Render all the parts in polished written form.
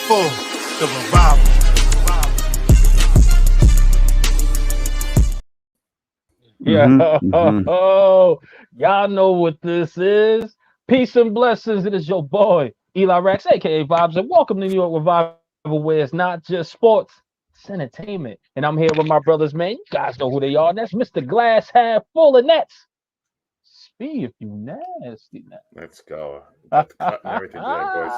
full, the revival. Yeah. Y'all know what this is. Peace and blessings. It is your boy, Eli Rex, aka Vibes, and welcome to New York Revival, where it's not just sports, it's entertainment. And I'm here with my brothers, man. You guys know who they are. And that's Mr. Glass Half Full of Nets. Speed, if you nasty now. Let's go. Got the cut and everything today, boys.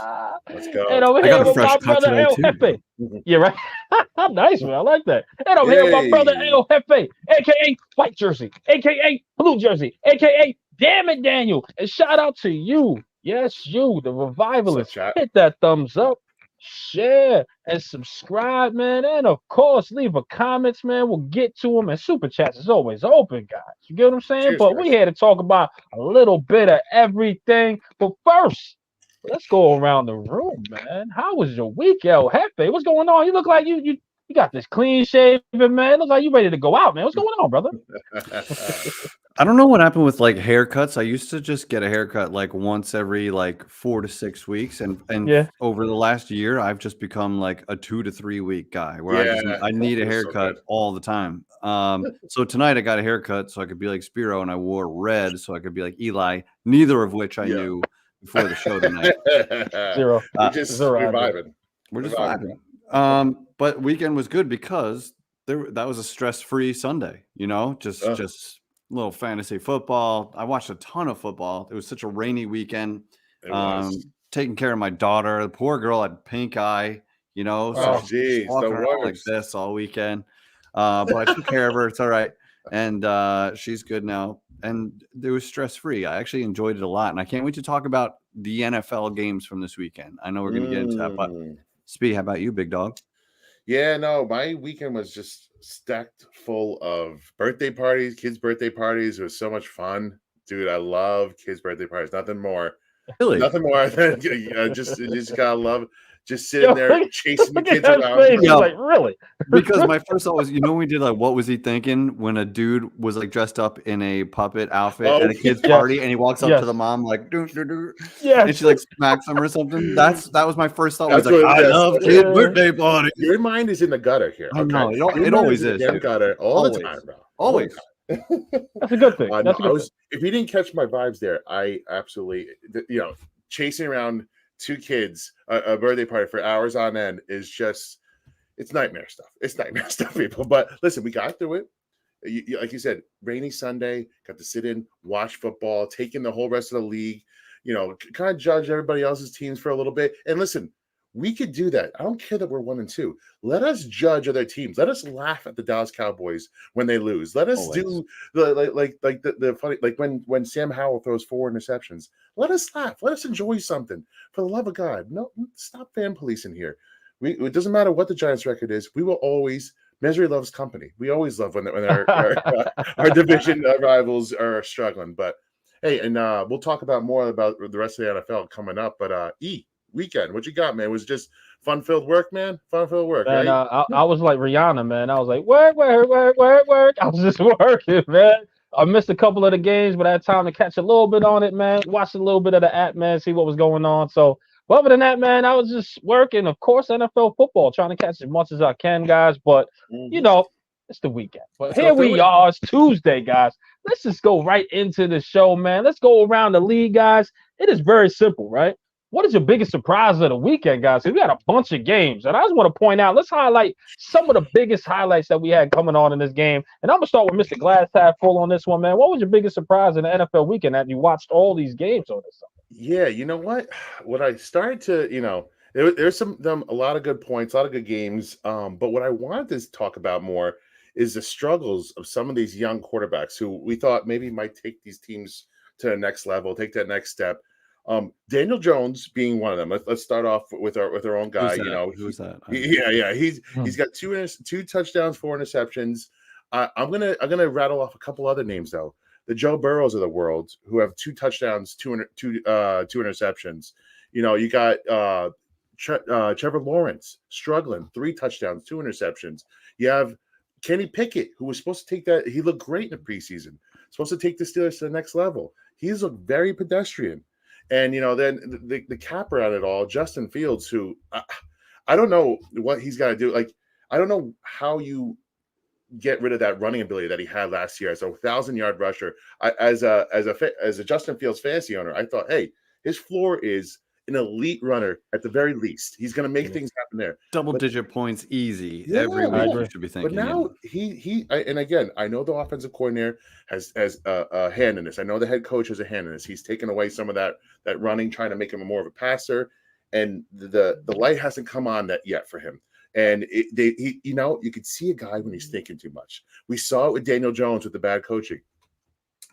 Let's go. And I'm I here got a with fresh my cut brother today El too. Jefe. Yeah, right. Nice, man. I like that. And I'm here with my brother Hey. El Jefe, aka White Jersey, aka Blue Jersey, aka Damn It Daniel. And shout out to you. Yes, you, the revivalist. chat? Hit that thumbs up, share, and subscribe, man. And of course, leave a comments, man. We'll get to them. And super chats is always open, guys. You get what I'm saying? Cheers, But guys. we're here to talk about a little bit of everything. But first, let's go around the room, man. How was your week, El Jefe? What's going on? You look like you got this clean shaven, man. It looks like you ready to go out, man. What's going on, brother? I don't know what happened with like haircuts. I used to just get a haircut like once every like 4 to 6 weeks, and Yeah. over the last year, I've just become like a 2 to 3 week guy where I need a feels so haircut good. all the time. So tonight I got a haircut so I could be like Spiro, and I wore red so I could be like Eli. Neither of which I Yeah. knew before the show tonight. Zero. We're just Zero reviving. We're just Reviving. vibing. But weekend was good because that was a stress-free Sunday, just Oh. just a little fantasy football. I watched a ton of football. It was such a rainy weekend. It was. Taking care of my daughter. The poor girl had pink eye, so Oh, she's geez, the walking around like worst. this all weekend. But I took care of her. It's all right. And she's good now. And it was stress-free. I actually enjoyed it a lot. And I can't wait to talk about the NFL games from this weekend. I know we're going to get into that, but Spee, how about you, big dog? Yeah, no, my weekend was just stacked full of birthday parties, kids' birthday parties. It was so much fun. Dude, I love kids' birthday parties. Nothing more. Really? Nothing more than just gotta love just sitting there chasing the kids around. Face. Yeah. Like, really? Because my first thought was, we did like what was he thinking when a dude was like dressed up in a puppet outfit at a kid's party and he walks up to the mom like and she like smacks him or something. That was my first thought. Was like, I love kid birthday party. Your mind is in the gutter here. I know it always is. In the gutter all the time, bro. Always. That's a good thing. If you didn't catch my vibes there, I absolutely, chasing around two kids, a birthday party for hours on end is just, it's nightmare stuff. It's nightmare stuff, people. But listen, we got through it. Like you said, rainy Sunday, got to sit in, watch football, take in the whole rest of the league, kind of judge everybody else's teams for a little bit. And listen, we could do that. I don't care that we're 1-2. Let us judge other teams. Let us laugh at the Dallas Cowboys when they lose. Let us do the funny, like when Sam Howell throws 4 interceptions. Let us laugh. Let us enjoy something. For the love of God, no, stop fan policing here. It doesn't matter what the Giants' record is. We will always. Misery loves company. We always love when our division rivals are struggling. But hey, and we'll talk about more about the rest of the NFL coming up. But weekend, what you got, man? Was it just fun-filled work, man? Fun-filled work, man, right? I was like Rihanna, man. I was like, work. I was just working, man. I missed a couple of the games, but I had time to catch a little bit on it, man. Watch a little bit of the app, man, see what was going on. So, but other than that, man, I was just working. Of course, NFL football, trying to catch as much as I can, guys. But, it's the weekend. But here we are. It's Tuesday, guys. Let's just go right into the show, man. Let's go around the league, guys. It is very simple, right? What is your biggest surprise of the weekend, guys? We got a bunch of games, and I just want to point out, let's highlight some of the biggest highlights that we had coming on in this game. And I'm going to start with Mr. Glass Half Full on this one, man. What was your biggest surprise in the NFL weekend that you watched all these games on this Sunday? Yeah, you know what? What I started to, there's a lot of good points, a lot of good games. But what I wanted to talk about more is the struggles of some of these young quarterbacks who we thought maybe might take these teams to the next level, take that next step. Daniel Jones being one of them. Let's start off with our own guy. Who's that? Yeah. He's got two touchdowns, 4 interceptions. I'm gonna rattle off a couple other names though. The Joe Burrows of the world who have 2 touchdowns, two interceptions. You got Trevor Lawrence struggling, 3 touchdowns, 2 interceptions. You have Kenny Pickett, who was supposed to take that. He looked great in the preseason. Supposed to take the Steelers to the next level. He's looked very pedestrian. And, then the capper on it all, Justin Fields, who I don't know what he's got to do. Like, I don't know how you get rid of that running ability that he had last year as a 1,000-yard rusher. As a Justin Fields fantasy owner, I thought, hey, his floor is an elite runner at the very least. He's going to make things happen there. Double-digit points easy every Yeah, week. You should be thinking. But now and again, I know the offensive coordinator has a hand in this. I know the head coach has a hand in this. He's taken away some of that running, trying to make him more of a passer, and the light hasn't come on that yet for him. And you could see a guy when he's thinking too much. We saw it with Daniel Jones with the bad coaching.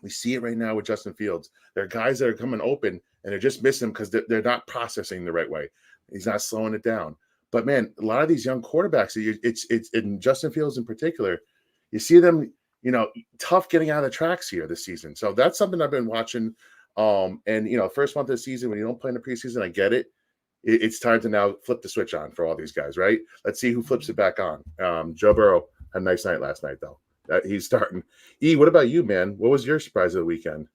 We see it right now with Justin Fields. There are guys that are coming open and they're just missing because they're not processing the right way. He's not slowing it down. But man, a lot of these young quarterbacks, it's in Justin Fields in particular, you see them, tough getting out of the tracks here this season. So that's something I've been watching. And first month of the season, when you don't play in the preseason, I get it. It's time to now flip the switch on for all these guys, right? Let's see who flips it back on. Joe Burrow had a nice night last night, though. He's starting. What about you, man? What was your surprise of the weekend?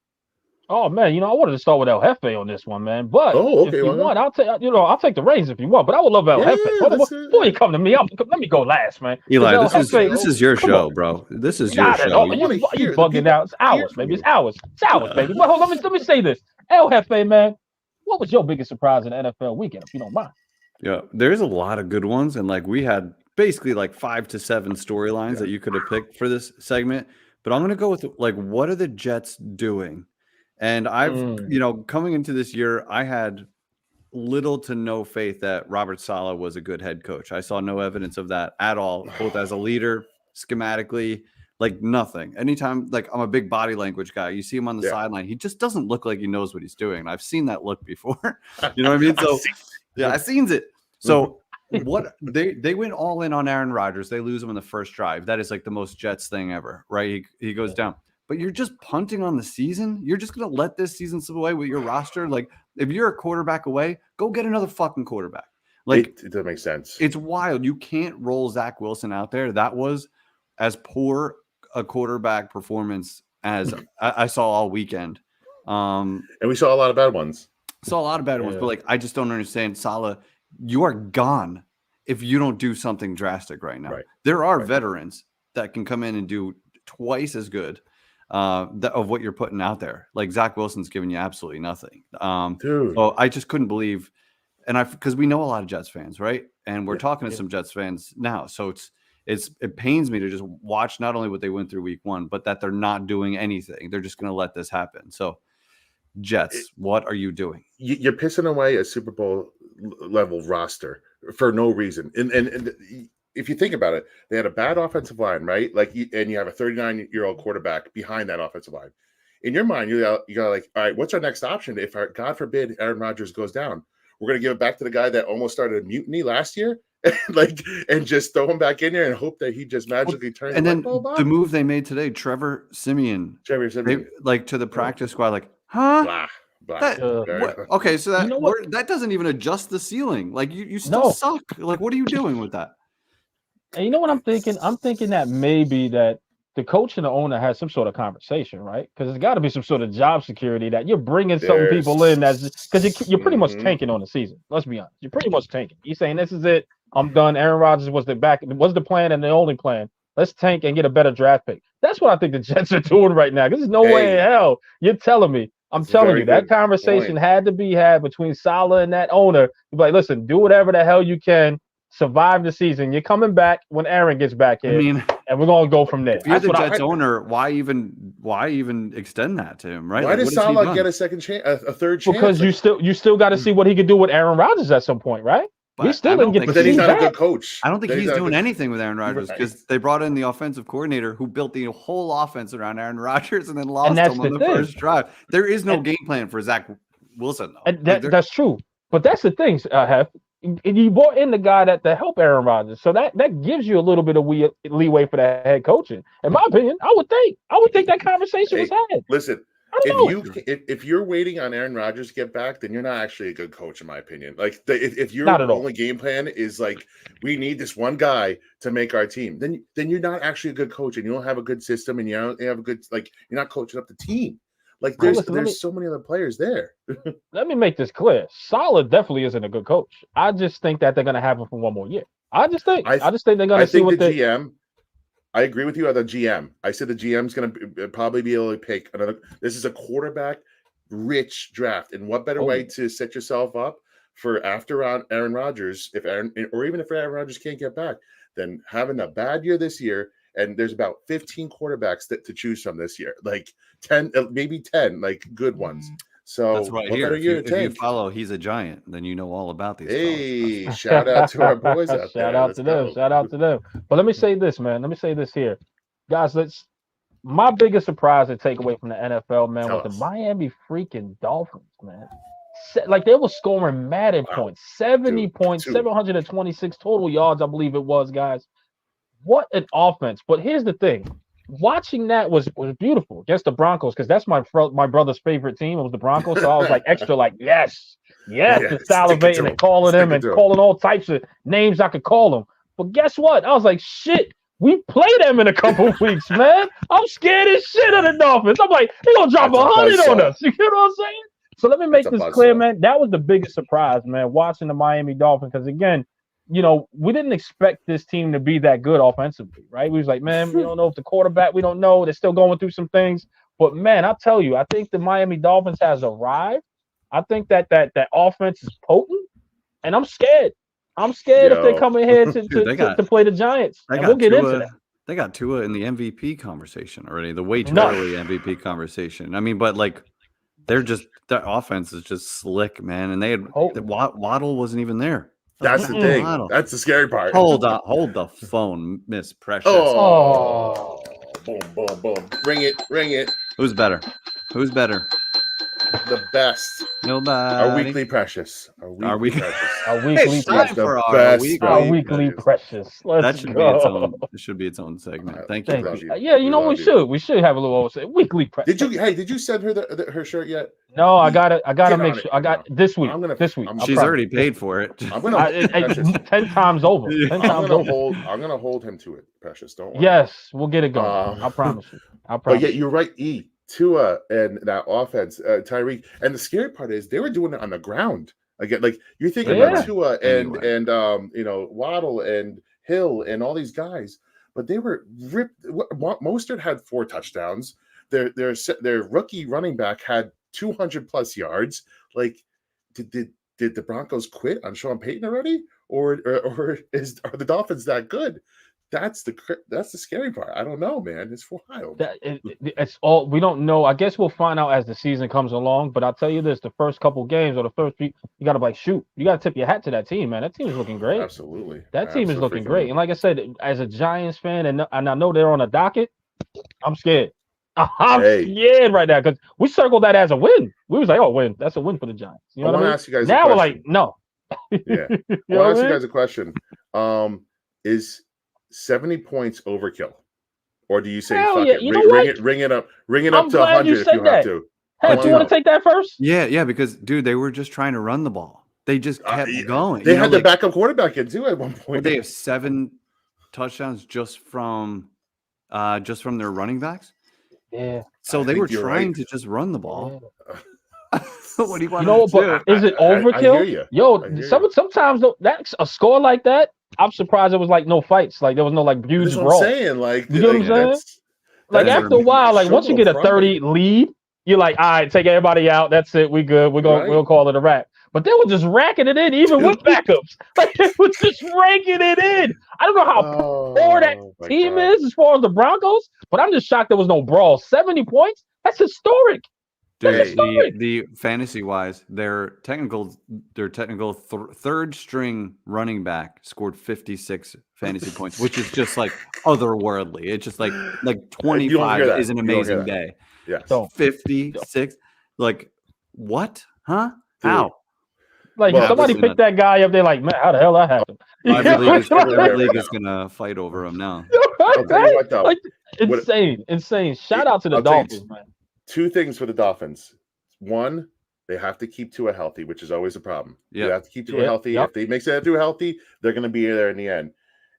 Oh man, I wanted to start with El Jefe on this one, man. But okay, if you want, I'll take the reins if you want. But I would love El Jefe. Before you come to me, let me go last, man. Eli, this is your show, bro. This is your show. You bugging out? It's ours, baby. It's ours, baby. But hold on, let me say this. El Jefe, man. What was your biggest surprise in the NFL weekend, if you don't mind? Yeah, there's a lot of good ones, and we had basically 5 to 7 storylines that you could have picked for this segment. But I'm gonna go with what are the Jets doing? And I've coming into this year, I had little to no faith that Robert Saleh was a good head coach. I saw no evidence of that at all, both as a leader, schematically. Nothing. Anytime, I'm a big body language guy. You see him on the sideline, he just doesn't look like he knows what he's doing. And I've seen that look before. You know what I mean? So I've seen it. So what they went all in on Aaron Rodgers. They lose him in the first drive. That is the most Jets thing ever, right? He goes down. But you're just punting on the season. You're just gonna let this season slip away with your roster. If you're a quarterback away, go get another fucking quarterback. It doesn't make sense. It's wild. You can't roll Zach Wilson out there. That was as poor a quarterback performance as I saw all weekend. And we saw a lot of bad ones. But I just don't understand. Saleh, you are gone if you don't do something drastic right now. Right. There are veterans that can come in and do twice as good of what you're putting out there. Zach Wilson's giving you absolutely nothing. Dude. So I just couldn't believe, because we know a lot of Jets fans, right? And we're talking to some Jets fans now. So it pains me to just watch not only what they went through week one, but that they're not doing anything. They're just going to let this happen. So Jets, what are you doing? You're pissing away a Super Bowl level roster for no reason. And if you think about it, they had a bad offensive line, right? And you have a 39-year-old quarterback behind that offensive line. In your mind, you got all right, what's our next option if God forbid Aaron Rodgers goes down? We're going to give it back to the guy that almost started a mutiny last year, and just throw him back in there and hope that he just magically turns. And then the move they made today, Trevor Siemian, to the practice squad, huh? Blah. Okay, so that doesn't even adjust the ceiling. You still suck. What are you doing with that? And you know what I'm thinking? I'm thinking that maybe that the coach and the owner has some sort of conversation, right? Because there's got to be some sort of job security that you're bringing some people in because you're pretty much tanking on the season. Let's be honest. You're pretty much tanking. You're saying this is it. I'm done. Aaron Rodgers was the plan and the only plan. Let's tank and get a better draft pick. That's what I think the Jets are doing right now. Because there's no way in hell you're telling me. I'm telling you, that conversation had to be had between Saleh and that owner. You're listen, do whatever the hell you can. Survive the season. You're coming back when Aaron gets back in, and we're gonna go from there. If you're the Jets owner, why even extend that to him, right? Why does Saleh get a second chance, a third chance? Because you still got to see what he could do with Aaron Rodgers at some point, right? But he still didn't get. But then he's not a good coach. I don't think he's doing anything with Aaron Rodgers because they brought in the offensive coordinator who built the whole offense around Aaron Rodgers and then lost him on the first drive. There is no game plan for Zach Wilson, though. And that's true, but that's the thing, Hef. You brought in the guy to help Aaron Rodgers, so that gives you a little bit of leeway for that head coaching. In my opinion, I would think that conversation was had. Listen, if you're waiting on Aaron Rodgers to get back, then you're not actually a good coach, in my opinion. If your only game plan is we need this one guy to make our team, then you're not actually a good coach, and you don't have a good system, and you don't have a good you're not coaching up the team. Like there's so many other players there. Let me make this clear. Saleh definitely isn't a good coach. I just think that they're going to have him for one more year. I just think they're going to see what the GM. I agree with you on the GM. I said the GM's going to probably be able to pick another. This is a quarterback-rich draft, and what better way to set yourself up for after Aaron Rodgers, if Aaron Rodgers can't get back, than having a bad year this year. And there's about 15 quarterbacks to choose from this year, like 10, maybe 10, like good ones. So that's right here. If you follow, he's a giant, then you know all about these. Hey, shout out to our boys out there. Shout out to them. Shout out to them. But let me say this, man. Let me say this here, guys. My biggest surprise to take away from the NFL, man, was the Miami freaking Dolphins, man. Like they were scoring mad in points, 70 points, 726 total yards, I believe it was, guys. What an offense! But here's the thing. Watching that was beautiful against the Broncos, because that's my brother's favorite team. It was the Broncos, so I was like extra, like yes, and salivating and calling them and calling all types of names I could call them. But guess what? I was like, shit, we play them in a couple of weeks, man. I'm scared as shit of the Dolphins. I'm like, they're gonna drop 100 on us. You know what I'm saying? So let me make this clear, man. That was the biggest surprise, man, watching the Miami Dolphins, because again, we didn't expect this team to be that good offensively, right? We was like, man, we don't know if the quarterback, we don't know. They're still going through some things. But, man, I'll tell you, I think the Miami Dolphins has arrived. I think that offense is potent, and I'm scared. I'm scared if they come in here to play the Giants. And we'll get into that. They got Tua in the MVP conversation already, the way too early MVP conversation. I mean, but, like, their offense is just slick, man. And they had Waddle wasn't even there. That's the thing. That's the scary part. Hold the phone, Miss Precious. Oh, boom, boom, boom. Ring it. Who's better? The best. Nobody. Our weekly precious. Our weekly precious. Let's go. It should be its own segment. Thank you. Yeah, we should have a little weekly precious. Did you send her her shirt yet? No, I gotta make sure. I got this week. She's already paid for it. I'm gonna 10 times over. 10 times over. I'm gonna hold him to it, Precious. Don't worry. Yes, we'll get it going. I promise you. But yeah, you're right, Tua and that offense, Tyreek. And the scary part is they were doing it on the ground. Again, like you're thinking about Tua and Waddle and Hill and all these guys, but they were ripped. Mostert had 4 touchdowns. Their rookie running back had 200 plus yards. Like, did the Broncos quit on Sean Payton already, or are the Dolphins that good? That's the scary part. I don't know, man. It's wild. It's all we don't know. I guess we'll find out as the season comes along. But I'll tell you this: the first couple games or the first few, you got to shoot. You got to tip your hat to that team, man. That team is looking great. Absolutely. That team is looking great. And like I said, as a Giants fan, and I know they're on a docket, I'm scared. I'm scared right now because we circled that as a win. We was like, oh, win. That's a win for the Giants. You know what I mean? Ask you guys now we're like, no. Yeah. I want to ask you guys a question. Is 70 points overkill, or do you say fuck it? Ring it up to 100 if you have to. Hey, do you want to take that first? Yeah, because dude, they were just trying to run the ball. They just kept going. They had the backup quarterback in too at one point. They have 7 touchdowns just from their running backs. Yeah. So they were trying to just run the ball. Yeah. What do you want to do? But is it overkill? I hear you. Yo, sometimes that's a score like that. I'm surprised it was like no fights. Like there was no like huge brawl. I'm saying, like, you know what I'm saying? Like after a while, like once you get a 30 lead, you're like, all right, take everybody out. That's it. We good. We'll call it a wrap. But they were just racking it in, even with backups. Like they were just raking it in. I don't know how poor that team is as far as the Broncos, but I'm just shocked there was no brawl. 70 points? That's historic. Dude, the fantasy wise, their technical third string running back scored 56 fantasy points, which is just like otherworldly. It's just like 25 is an amazing day. Yeah. So 56, like what? Huh? Dude. How? Like somebody picked that guy up there. Like, man, how the hell that happened? Every league is gonna fight over him now. I'll tell you what, though. Like, insane. Shout out to the Dolphins, man. 2 things for the Dolphins. 1, they have to keep Tua healthy, which is always a problem. Yeah, they have to keep Tua healthy. If they make Tua healthy, they're going to be there in the end.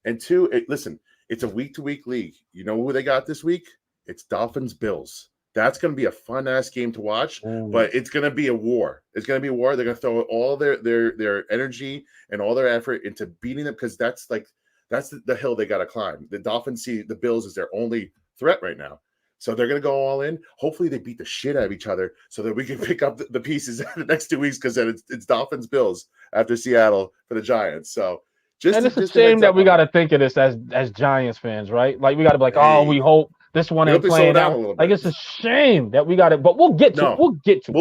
And 2, listen, it's a week-to-week league. You know who they got this week? It's Dolphins Bills. That's going to be a fun ass game to watch, Ooh. but it's going to be a war. It's going to be a war. They're going to throw all their energy and all their effort into beating them because that's the hill they got to climb. The Dolphins see the Bills as their only threat right now. So they're going to go all in. Hopefully they beat the shit out of each other so that we can pick up the pieces in the next 2 weeks because then it's Dolphins Bills after Seattle for the Giants. So it's a shame that we got to think of this as Giants fans, right? Like we got to be like, oh, we hope this one ain't playing out. Like it's a shame that we got it, but we'll get to it. We'll get to it.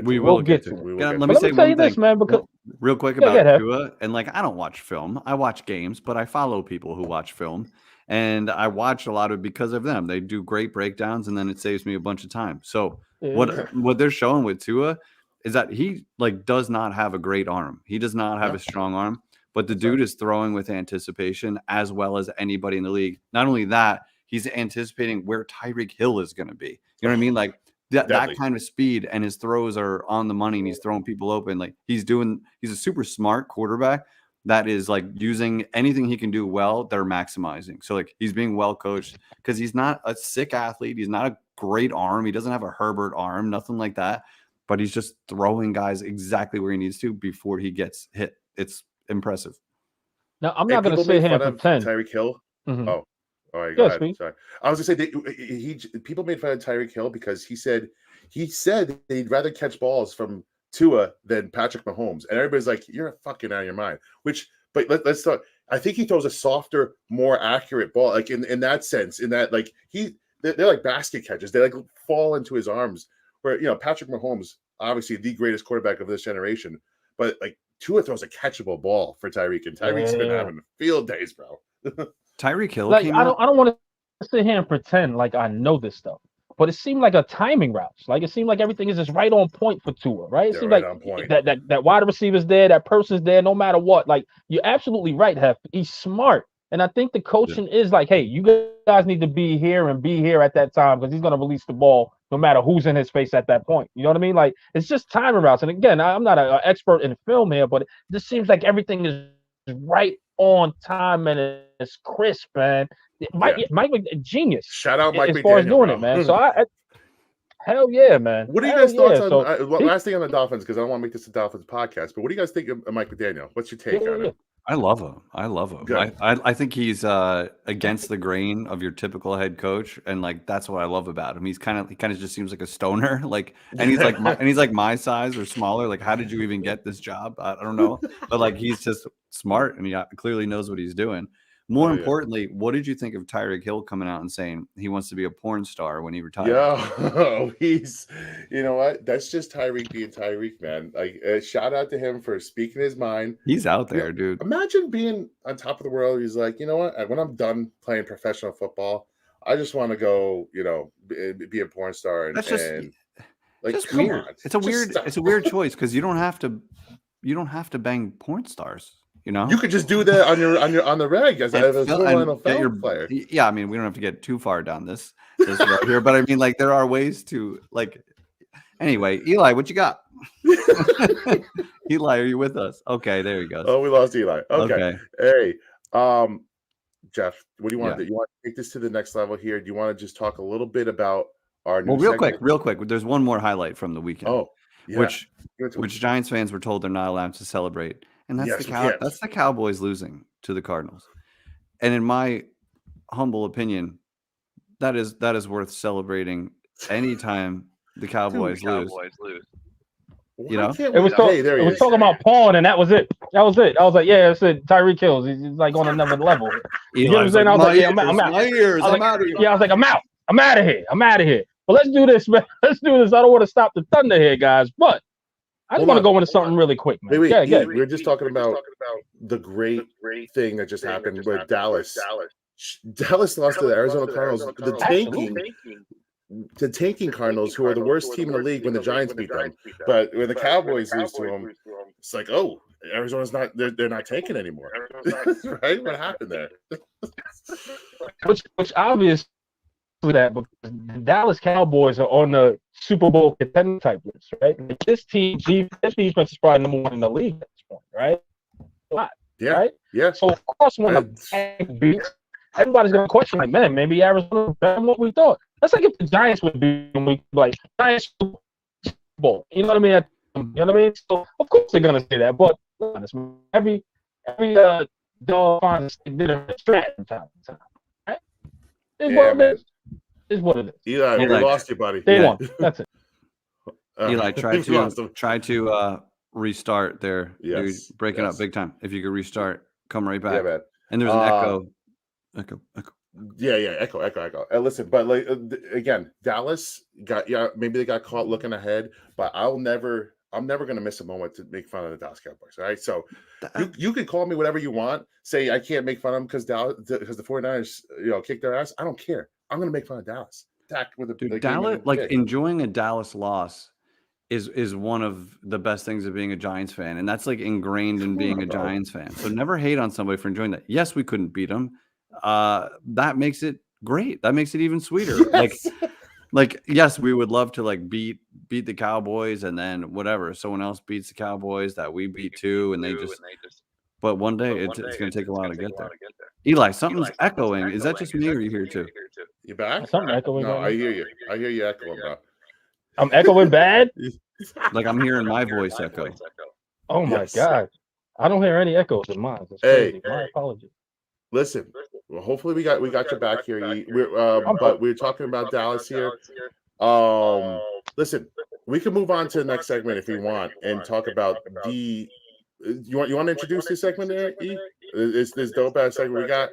We will get to it. Let me tell you this, man, because real quick about Tua, and like I don't watch film. I watch games, but I follow people who watch film. And I watch a lot of it because of them. They do great breakdowns, and then it saves me a bunch of time. So what they're showing with Tua is that he like does not have a great arm. He does not have a strong arm, but the dude is throwing with anticipation as well as anybody in the league. Not only that, he's anticipating where Tyreek Hill is going to be. You know what I mean? Like that kind of speed, and his throws are on the money, and he's throwing people open. Like he's a super smart quarterback that is like using anything he can do well, they're maximizing. So like he's being well coached because he's not a sick athlete. He's not a great arm. He doesn't have a Herbert arm, nothing like that. But he's just throwing guys exactly where he needs to before he gets hit. It's impressive. Now I'm not going to sit here and pretend. Tyreek Hill. Mm-hmm. Oh, all right. Go ahead. Sorry, I was going to say people made fun of Tyreek Hill because he said they'd rather catch balls from Tua than Patrick Mahomes, and everybody's like, "You're fucking out of your mind." But let's talk. I think he throws a softer, more accurate ball, like in that sense. In that, like they're like basket catches. They like fall into his arms. Where Patrick Mahomes, obviously the greatest quarterback of this generation, but like Tua throws a catchable ball for Tyreek, and Tyreek's been having field days, bro. Tyreek Hill. Like I don't want to sit here and pretend like I know this stuff. But it seemed like a timing route. Like it seemed like everything is just right on point for Tua, right? It seemed like that wide receiver's there, that person's there, no matter what. Like you're absolutely right, Hef. He's smart, and I think the coaching is like, hey, you guys need to be here and be here at that time because he's going to release the ball no matter who's in his face at that point. You know what I mean? Like it's just timing routes. And again, I'm not an expert in film here, but it just seems like everything is right on time and it's crisp, man. Mike genius. Shout out Mike as far as doing it, man. So hell yeah, man. What are you guys' thoughts on last thing on the Dolphins? Because I don't want to make this a Dolphins podcast, but what do you guys think of Mike McDaniel? What's your take on it? I love him. I think he's against the grain of your typical head coach, and like that's what I love about him. He kind of just seems like a stoner, like, and he's like my size or smaller. Like, how did you even get this job? I don't know, but like he's just smart and he clearly knows what he's doing. More importantly, what did you think of Tyreek Hill coming out and saying he wants to be a porn star when he retires? Yeah, you know what? That's just Tyreek being Tyreek, man. Like, shout out to him for speaking his mind. He's out there, dude. Imagine being on top of the world. He's like, you know what? When I'm done playing professional football, I just want to go, be a porn star. And, that's just like, just weird. It's a weird choice because you don't have to bang porn stars. You could just do that on the reg as a film player. Yeah, I mean, we don't have to get too far down this road here, but I mean, like, there are ways to like. Anyway, Eli, what you got? Eli, are you with us? Okay, there you go. Oh, we lost Eli. Okay. Hey, Jeff, what do you want to do? You want to take this to the next level here? Do you want to just talk a little bit about our new real quick? There's one more highlight from the weekend. Oh, yeah. Which Giants fans were told they're not allowed to celebrate. And that's that's the Cowboys losing to the Cardinals. And in my humble opinion, that is worth celebrating anytime the Cowboys lose. It was talking about porn, and that was it. I was like, yeah, it's it. Tyreek Hill. He's like on another level. You know what I'm saying? I was like, yeah, I'm out. I'm out of here. Yeah, I was like, I'm out. I'm out of here. But let's do this, man. Let's do this. I don't want to stop the thunder here, guys. But I just want to go into something really quick, man. We're just talking about the great thing that just happened with Dallas. Dallas lost to the Arizona Cardinals. The tanking Cardinals, who are the worst team in the league when the Giants beat them. But when the Cowboys lose to them, it's like, oh, Arizona's not. They're not tanking anymore, right? What happened there? Which obviously that, but the Dallas Cowboys are on the Super Bowl contender type list, right? This defense is probably number one in the league at this point, right? A lot, right? Yeah. So of course, when the beat, everybody's gonna question, like, man, maybe Arizona better than what we thought. That's like if the Giants would be like Giants Bowl. You know what I mean? You know what I mean? So of course they're gonna say that, but every dog finds a stick in a strap from time to time. Right? It's what it is. Eli, we lost you, buddy. They won. That's it. Eli, try to restart there, dude. Breaking up big time. If you could restart, come right back. Yeah, man. And there's an echo. Yeah, echo. Listen, but like again, Dallas maybe they got caught looking ahead, but I'm never gonna miss a moment to make fun of the Dallas Cowboys. All right, so you can call me whatever you want. Say I can't make fun of them because the 49ers kicked their ass. I don't care. I'm gonna make fun of Dallas. Dallas, enjoying a Dallas loss is one of the best things of being a Giants fan, and that's like ingrained in being a Giants fan. So never hate on somebody for enjoying that. Yes, we couldn't beat them. That makes it great. That makes it even sweeter. Yes. Like yes, we would love to like beat the Cowboys, and then whatever someone else beats the Cowboys that we beat too, and they just. But one day it's going to take a while to get there. Eli, something's echoing. Is that just me, or are you here too? You back? Something echoing. No, I hear you. I hear you echoing, bro. I'm echoing bad. Like I'm hearing my voice echo. Oh my God, I don't hear any echoes in mine. That's crazy. My apologies. Listen, well, hopefully we got you back here. But we're talking about Dallas here. Listen, we can move on to the next segment if you want and talk about the. You want to introduce this segment there, E? Is this dope ass segment we got?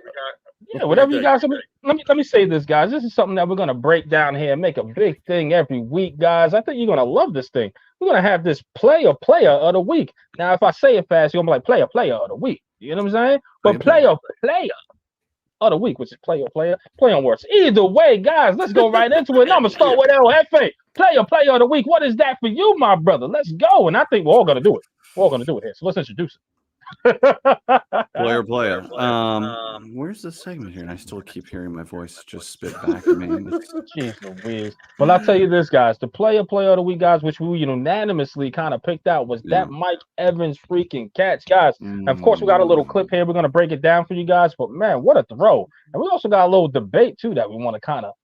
Yeah, whatever you guys. Let me say this, guys. This is something that we're gonna break down here and make a big thing every week, guys. I think you're gonna love this thing. We're gonna have this player of the week. Now, if I say it fast, you're gonna be like player of the week. You know what I'm saying? But player of the week, which is play on words. Either way, guys, let's go right into it. And I'm gonna start with LFA. Player of the week. What is that for you, my brother? Let's go. And I think we're all gonna do it. We're all gonna do it here. So let's introduce it. Player. Where's the segment here? And I still keep hearing my voice just spit back at me. Jeez Louise. Well, I'll tell you this, guys. The player of the week, guys, which we unanimously kind of picked out, was that Mike Evans freaking catch, guys. And of course, we got a little clip here. We're gonna break it down for you guys. But man, what a throw! And we also got a little debate too that we want to kind of.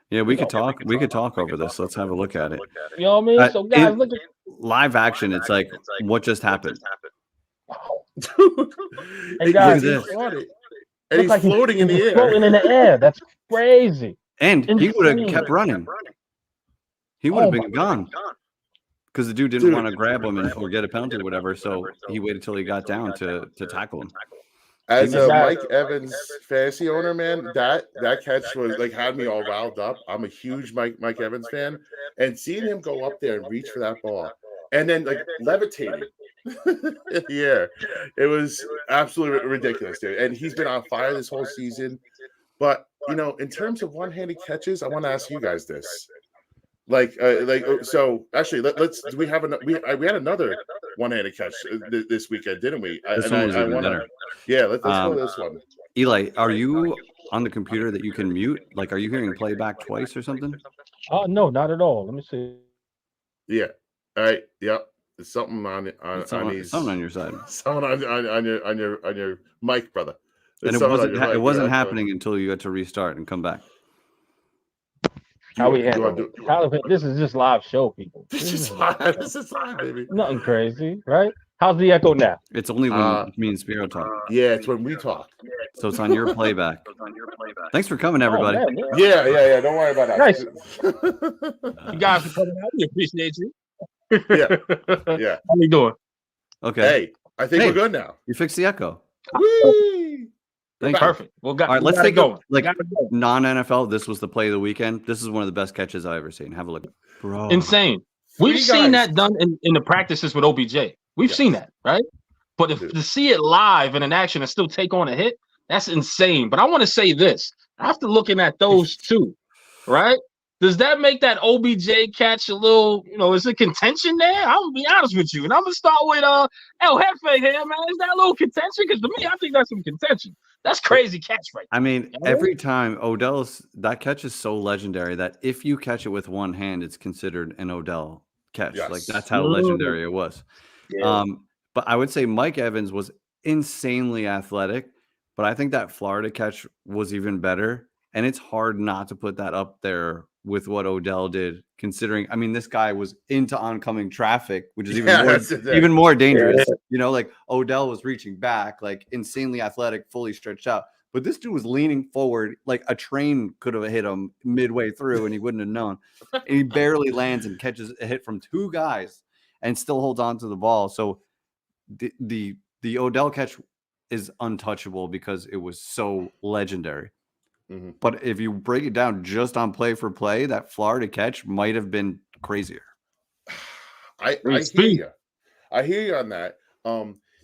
Yeah, we could talk. We could talk over this. Let's have a look at it. You know what I mean? So, guys, look at live action. It's like what just happened. Wow. Hey guys, and he's floating in the air. Floating in the air. That's crazy. And he would have kept running. He would have been gone. Because the dude didn't want to grab him or get a penalty or whatever. So he waited till he got down to tackle him. As a Mike Evans fantasy owner, man, that catch was like had me all riled up. I'm a huge Mike Evans fan, and seeing him go up there and reach for that ball, and then like levitating in the air, it was absolutely ridiculous, dude. And he's been on fire this whole season. But in terms of one-handed catches, I want to ask you guys this. So actually, let's. We had another one-handed catch this weekend, didn't we? This one was even better. Yeah, let's go this one. Eli, are you on the computer that you can mute? Like, are you hearing playback twice or something? No, not at all. Let me see. Yeah. All right. Yep. There's something on your side. Something on your mic, brother. And it wasn't happening until you had to restart and come back. How we handle it? This is just live show, people. This is live. This is live, baby. Nothing crazy, right? How's the echo now? It's only when me and Spiro talk. Yeah, it's when we talk. So it's on your playback. Thanks for coming, everybody. Oh, man, yeah. Don't worry about that. Nice. You guys for coming out. We appreciate you. Yeah. How you doing? Okay. Hey, I think we're good now. You fixed the echo. Whee! Perfect. Well, all right, let's take go. Like non-NFL. This was the play of the weekend. This is one of the best catches I've ever seen. Have a look, bro. Insane. We've seen that done in the practices with OBJ. We've seen that, right? But to see it live and in action and still take on a hit, that's insane. But I want to say this: after looking at those two, right? Does that make that OBJ catch a little? Is it contention there? I'm gonna be honest with you, and I'm gonna start with El Jefe here, man. Is that a little contention? Because to me, I think that's some contention. That's crazy catch right there. I mean, every time that catch is so legendary that if you catch it with one hand, it's considered an Odell catch. Yes. Like that's how legendary it was. Yeah. But I would say Mike Evans was insanely athletic, but I think that Florida catch was even better And it's hard not to put that up there with what Odell did, considering, I mean, this guy was into oncoming traffic, which is even more dangerous. Yeah. You know, like Odell was reaching back, like insanely athletic, fully stretched out. But this dude was leaning forward, like a train could have hit him midway through and he wouldn't have known. And he barely lands and catches a hit from two guys and still holds on to the ball. So the Odell catch is untouchable because it was so legendary. Mm-hmm. But if you break it down just on play for play, that Florida catch might have been crazier. I hear you. I hear you on that.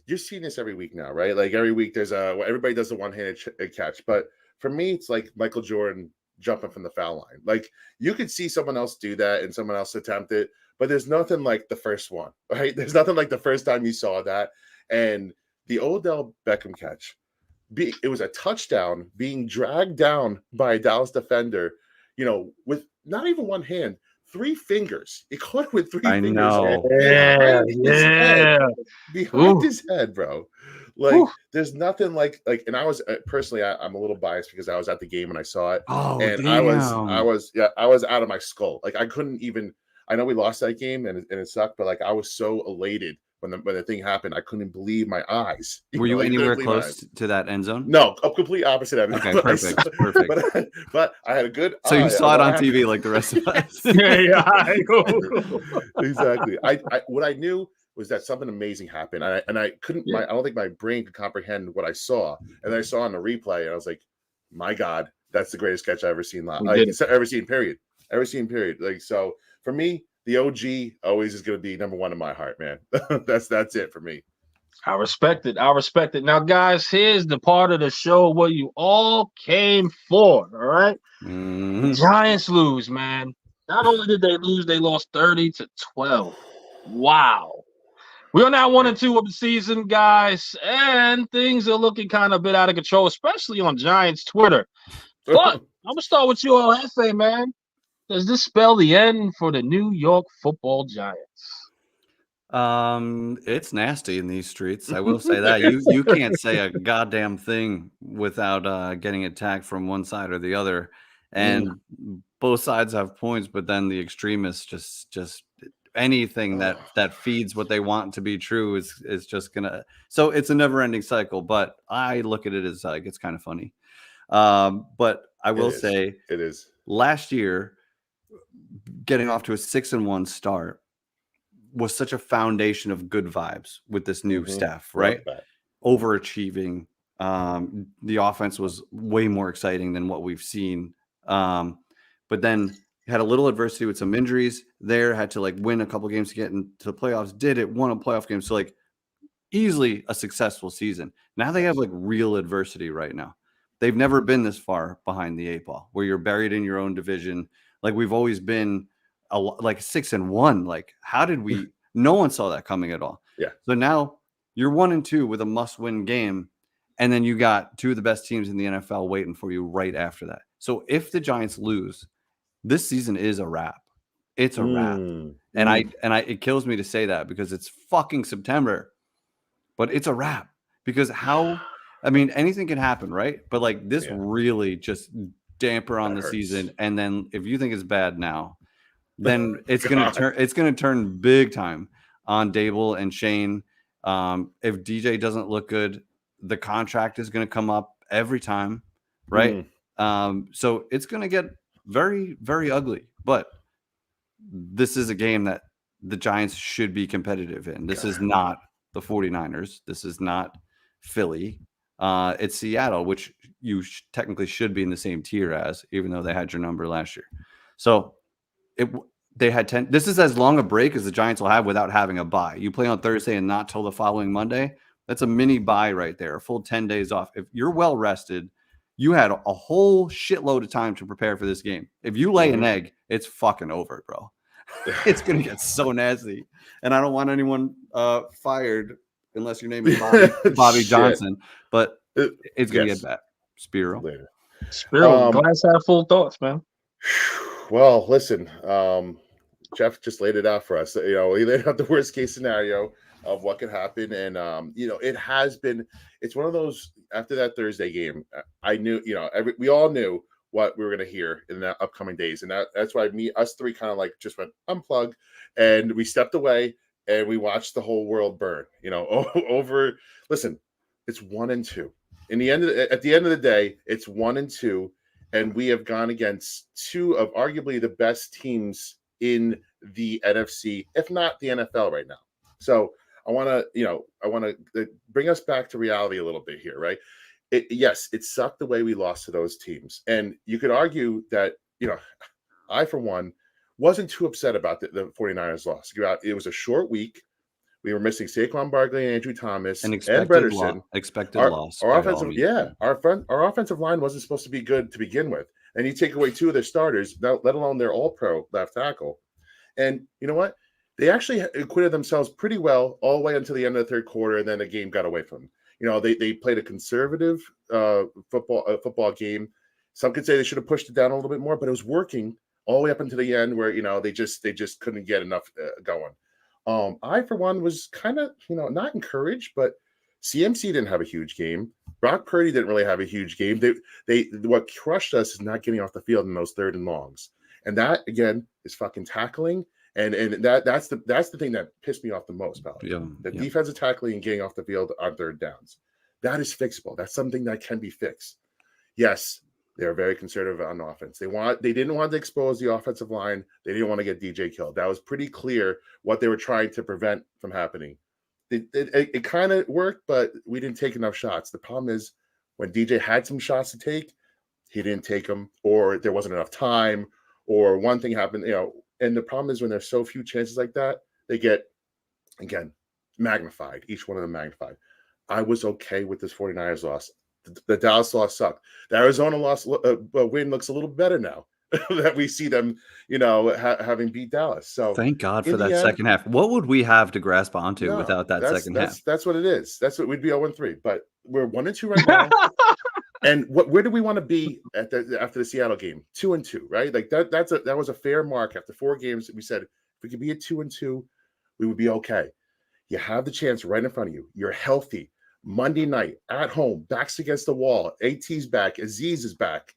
You're seeing this every week now, right? Like every week there's everybody does a one-handed catch. But for me, it's like Michael Jordan jumping from the foul line. Like you could see someone else do that and someone else attempt it, but there's nothing like the first one, right? There's nothing like the first time you saw that. And the Odell Beckham catch, it was a touchdown being dragged down by a Dallas defender, you know, with not even one hand, 3 fingers. He caught it with 3 fingers. Know. Behind his head, bro. Like, there's nothing like, and I was personally, I'm a little biased because I was at the game and I saw it. Oh, and damn. I was out of my skull. Like, I couldn't even. I know we lost that game and it sucked, but like I was so elated when the thing happened. I couldn't believe my eyes. Were you anywhere close to that end zone? No, a complete opposite end. Okay, perfect. But I had a good. So you saw it on TV like the rest of us. Exactly. What I knew was that something amazing happened, and I couldn't. I don't think my brain could comprehend what I saw, and then I saw on the replay, and I was like, "My God, that's the greatest catch I've ever seen live. Ever seen. Period. Like so." For me, the OG always is going to be number 1 in my heart, man. That's it for me. I respect it. Now, guys, here's the part of the show what you all came for, all right? Mm-hmm. Giants lose, man. Not only did they lose, they lost 30-12. Wow. We are now 1-2 of the season, guys, and things are looking kind of a bit out of control, especially on Giants Twitter. But I'm going to start with you, all, Hefe, man. Does this spell the end for the New York Football Giants? It's nasty in these streets. I will say that. You can't say a goddamn thing without getting attacked from one side or the other. And both sides have points, but then the extremists just anything that feeds what they want to be true is just gonna. So it's a never-ending cycle. But I look at it as like it's kind of funny. But I will say it is last year. Getting off to a 6-1 start was such a foundation of good vibes with this new staff, right? Overachieving. The offense was way more exciting than what we've seen. But then had a little adversity with some injuries there, had to like win a couple games to get into the playoffs, won a playoff game. So like easily a successful season. Now they have like real adversity right now. They've never been this far behind the 8 ball where you're buried in your own division. Like we've always been like 6-1. Like how did we? No one saw that coming at all. Yeah. So now you're 1-2 with a must-win game, and then you got 2 of the best teams in the NFL waiting for you right after that. So if the Giants lose, this season is a wrap. It's a wrap, and I it kills me to say that because it's fucking September, but it's a wrap because I mean anything can happen, right? But like this really just damper on the season, and then if you think it's bad now. Then it's gonna turn big time on Dable and Shane. If DJ doesn't look good, the contract is gonna come up every time, right? So it's gonna get very, very ugly. But this is a game that the Giants should be competitive in. This is not the 49ers. This is not Philly. It's Seattle, which you technically should be in the same tier as, even though they had your number last year. So. They had 10. This is as long a break as the Giants will have without having a bye. You play on Thursday and not till the following Monday. That's a mini bye right there. A full 10 days off. If you're well rested, you had a whole shitload of time to prepare for this game. If you lay an egg, it's fucking over, bro. It's gonna get so nasty. And I don't want anyone fired unless your name is Bobby Johnson. But it's gonna get bad. Spiro, glass half full thoughts, man. Well, listen, Jeff just laid it out for us. You know, he laid out the worst case scenario of what could happen. And, you know, it's one of those, after that Thursday game, I knew, you know, we all knew what we were going to hear in the upcoming days. And that's why us three kind of like just went unplug, and we stepped away and we watched the whole world burn, over. Listen, it's 1-2. At the end of the day, it's 1-2. And we have gone against two of arguably the best teams in the NFC, if not the NFL right now. So I want to bring us back to reality a little bit here, right? Yes, it sucked the way we lost to those teams. And you could argue that, I, for one, wasn't too upset about the 49ers loss. It was a short week. We were missing Saquon Barkley and Andrew Thomas and Bredesen. Expected loss. Our offensive line wasn't supposed to be good to begin with. And you take away two of their starters, let alone their all-pro left tackle. And you know what? They actually acquitted themselves pretty well all the way until the end of the third quarter, and then the game got away from them. They played a conservative football game. Some could say they should have pushed it down a little bit more, but it was working all the way up until the end where, they just couldn't get enough going. I, for one, was kind of, not encouraged, but CMC didn't have a huge game. Brock Purdy didn't really have a huge game. What crushed us is not getting off the field in those third and longs. And that, again, is fucking tackling. And that's the thing that pissed me off the most, pal. Defensive tackling and getting off the field on third downs. That is fixable. That's something that can be fixed. Yes, they're very conservative on offense. They didn't want to expose the offensive line. They didn't want to get DJ killed. That was pretty clear what they were trying to prevent from happening. It kind of worked, but we didn't take enough shots. The problem is when DJ had some shots to take, he didn't take them, or there wasn't enough time, or one thing happened, And the problem is when there's so few chances like that, they get, again, magnified. Each one of them magnified. I was okay with this 49ers loss. The Dallas loss sucked. The Arizona loss win looks a little better now that we see them, having beat Dallas. So thank God for that second half. What would we have to grasp onto without that second half? That's what it is. That's what we'd be 0-3. But we're 1-2 right now. And where do we want to be after the Seattle game? 2-2, right? Like that was a fair mark after 4 games. We said if we could be at 2-2, we would be okay. You have the chance right in front of you. You're healthy. Monday night at home, backs against the wall. AT's back. Aziz is back.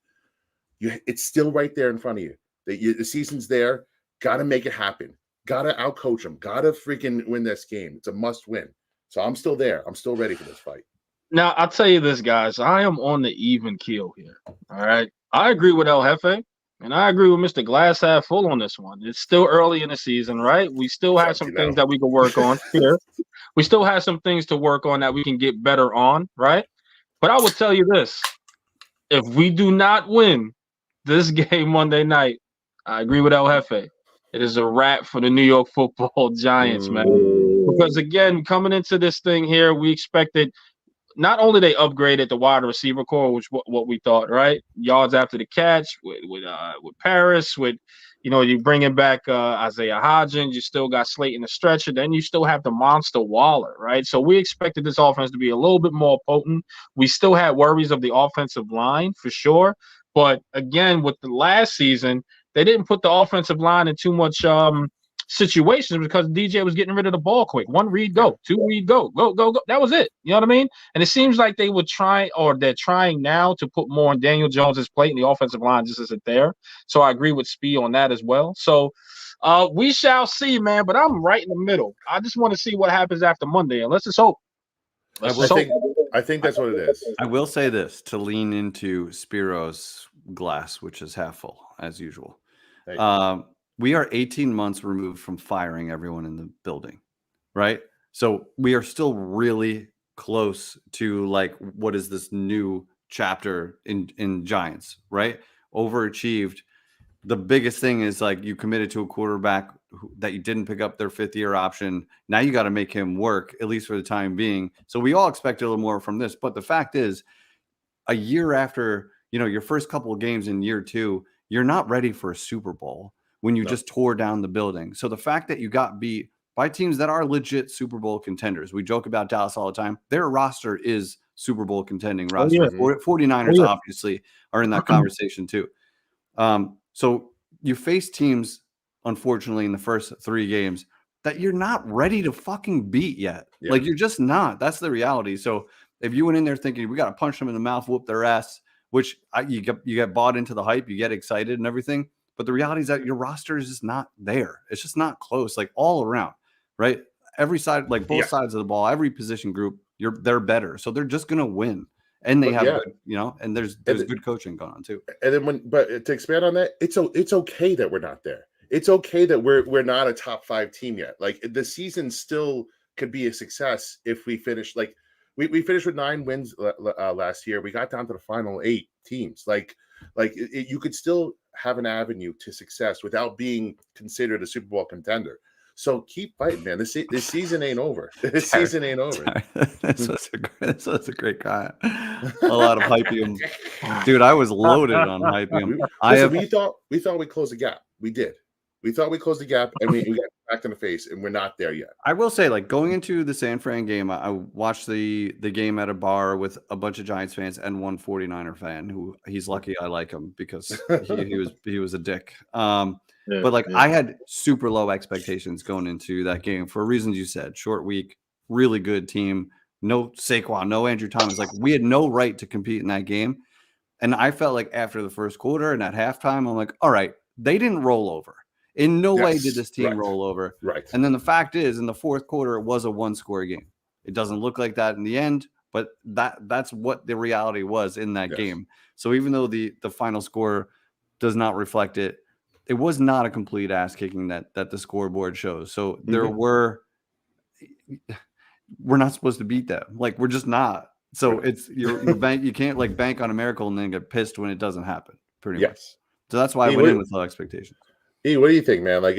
It's still right there in front of you. The season's there. Got to make it happen. Got to outcoach them. Got to freaking win this game. It's a must win. So I'm still there. I'm still ready for this fight. Now, I'll tell you this, guys. I am on the even keel here. All right. I agree with El Jefe, and I agree with Mr. Glass half full on this one. It's still early in the season, right? We still have some things that we can work on here. We still have some things to work on that we can get better on, right? But I will tell you this. If we do not win this game Monday night, I agree with El Jefe. It is a wrap for the New York Football Giants, man. Because, again, coming into this thing here, we expected – not only they upgraded the wide receiver core, which what we thought, right? Yards after the catch with Paris, you bringing back Isaiah Hodgins, you still got Slayton the stretcher, then you still have the monster Waller, right? So we expected this offense to be a little bit more potent. We still had worries of the offensive line for sure, but again, with the last season, they didn't put the offensive line in too much situations because DJ was getting rid of the ball quick. 1 read, go. 2 read, go. Go. That was it. You know what I mean? And it seems like they would try, or they're trying now to put more on Daniel Jones's plate, and the offensive line just isn't there. So I agree with Spee on that as well. So we shall see, man. But I'm right in the middle. I just want to see what happens after Monday, and let's just hope. I think that's what it is. I will say this to lean into Spiro's glass, which is half full as usual. We are 18 months removed from firing everyone in the building, right? So we are still really close to like, what is this new chapter in Giants, right? Overachieved. The biggest thing is like you committed to a quarterback that you didn't pick up their 5th-year option. Now you got to make him work, at least for the time being. So we all expect a little more from this. But the fact is, a year after, your first couple of games in year 2, you're not ready for a Super Bowl when you just tore down the building. So the fact that you got beat by teams that are legit Super Bowl contenders, we joke about Dallas all the time. Their roster is Super Bowl contending roster. 49ers obviously are in that conversation too. So you face teams, unfortunately, in the first 3 games that you're not ready to fucking beat yet. Like you're just not. That's the reality. So if you went in there thinking we got to punch them in the mouth, whoop their ass, which you get bought into the hype, you get excited and everything. But the reality is that your roster is just not there. It's just not close, like all around, right? Every side, like both sides of the ball, every position group, they're better. So they're just gonna win. And they have good, and there's good coaching going on too. And then but to expand on that, it's okay that we're not there. It's okay that we're not a top 5 team yet. Like the season still could be a success if we finish like we finished with 9 wins last year. We got down to the final 8 teams. You could still have an avenue to success without being considered a Super Bowl contender. So keep fighting, man. This season ain't over. This season ain't over. That's a great guy. A lot of hypium, dude. I was loaded on hypium. We thought we closed the gap. We did. We thought we closed the gap, and we got back in the face, and we're not there yet. I will say, like going into the San Fran game, I watched the game at a bar with a bunch of Giants fans and one 49er fan who he's lucky I like him because he was a dick. But I had super low expectations going into that game for reasons you said. Short week, really good team. No Saquon, no Andrew Thomas. Like we had no right to compete in that game. And I felt like after the first quarter and at halftime, I'm like, all right, they didn't roll over. In no way did this team roll over. Right. And then the fact is, in the fourth quarter, it was a 1-score game. It doesn't look like that in the end, but that's what the reality was in that game. So even though the final score does not reflect it, it was not a complete ass kicking that the scoreboard shows. So we're not supposed to beat them. Like we're just not. So it's you can't like bank on a miracle and then get pissed when it doesn't happen. Pretty much. So that's why I went in with low expectations. Hey, what do you think, man? Like,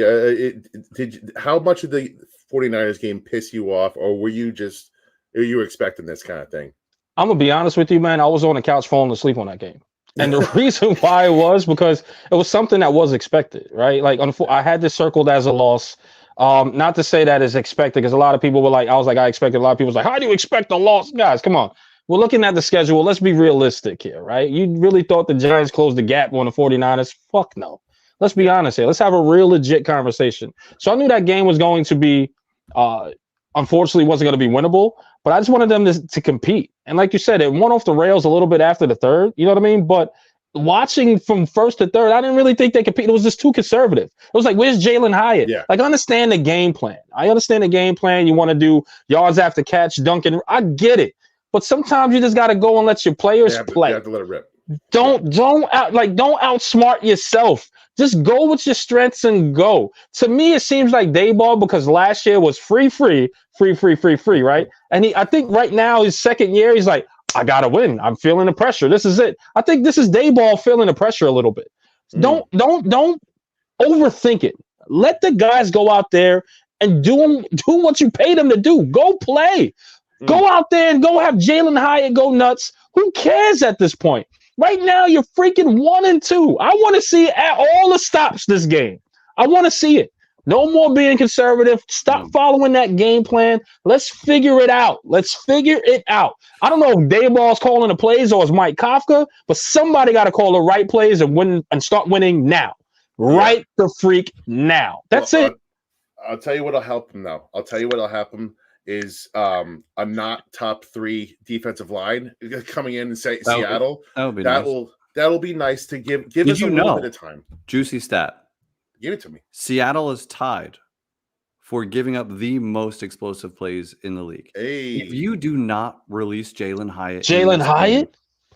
how much of the 49ers game piss you off, or were you expecting this kind of thing? I'm gonna be honest with you, man. I was on the couch falling asleep on that game, and the reason why it was because it was something that was expected, right? Like, I had this circled as a loss. Not to say that is expected, because a lot of people were like, I expected. A lot of people was like, how do you expect a loss, guys? Come on. We're looking at the schedule. Let's be realistic here, right? You really thought the Giants closed the gap on the 49ers? Fuck no. Let's be honest here. Let's have a real legit conversation. So I knew that game was going to be, unfortunately, wasn't going to be winnable, but I just wanted them to compete. And like you said, it went off the rails a little bit after the third. You know what I mean? But watching from first to third, I didn't really think they competed. It was just too conservative. It was like, where's Jalen Hyatt? Yeah. Like, I understand the game plan. I understand the game plan. You want to do yards after catch, dunking. I get it. But sometimes you just got to go and let your players play. You have to let it rip. Don't outsmart yourself. Just go with your strengths and go. To me, it seems like Dayball, because last year was free, right? And I think right now, his second year, he's like, I gotta win. I'm feeling the pressure. This is it. I think this is Dayball feeling the pressure a little bit. Don't overthink it. Let the guys go out there and do what you pay them to do. Go play. Go out there and go have Jalen Hyatt go nuts. Who cares at this point? Right now, you're freaking 1-2. I want to see all the stops this game. I want to see it. No more being conservative. Stop following that game plan. Let's figure it out. I don't know if Dayball's calling the plays or it's Mike Kafka, but somebody got to call the right plays and win and start winning now. Right the freak now. That's it. I'll tell you what'll help him now. Is a not top 3 defensive line coming in and say Seattle. That'll be nice to give us a little bit of time. Juicy stat. Give it to me. Seattle is tied for giving up the most explosive plays in the league. Hey. If you do not release Jalen Hyatt,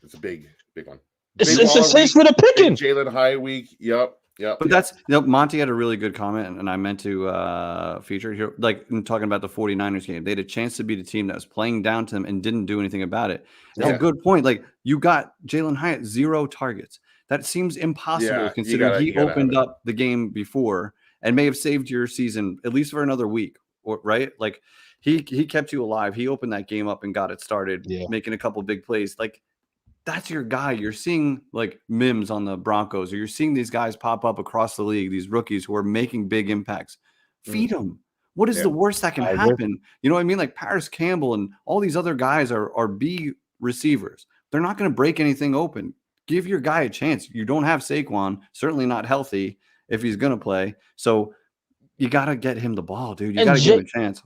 it's a big one. It's a cinch for the picking. Jalen Hyatt week. Yep. But that's Monty had a really good comment, and I meant to feature here, like in talking about the 49ers game. They had a chance to beat a team that was playing down to them and didn't do anything about it. That's a good point. Like, you got Jalen Hyatt 0 targets. That seems impossible considering he opened up the game before and may have saved your season at least for another week, or right? Like he kept you alive. He opened that game up and got it started, making a couple big plays. Like, that's your guy. You're seeing like Mims on the Broncos, or you're seeing these guys pop up across the league, these rookies who are making big impacts. Feed them. What is the worst that can happen? You know what I mean? Like Paris Campbell and all these other guys are B receivers. They're not going to break anything open. Give your guy a chance. You don't have Saquon, certainly not healthy if he's going to play. So you got to get him the ball, dude. You got to give him a chance.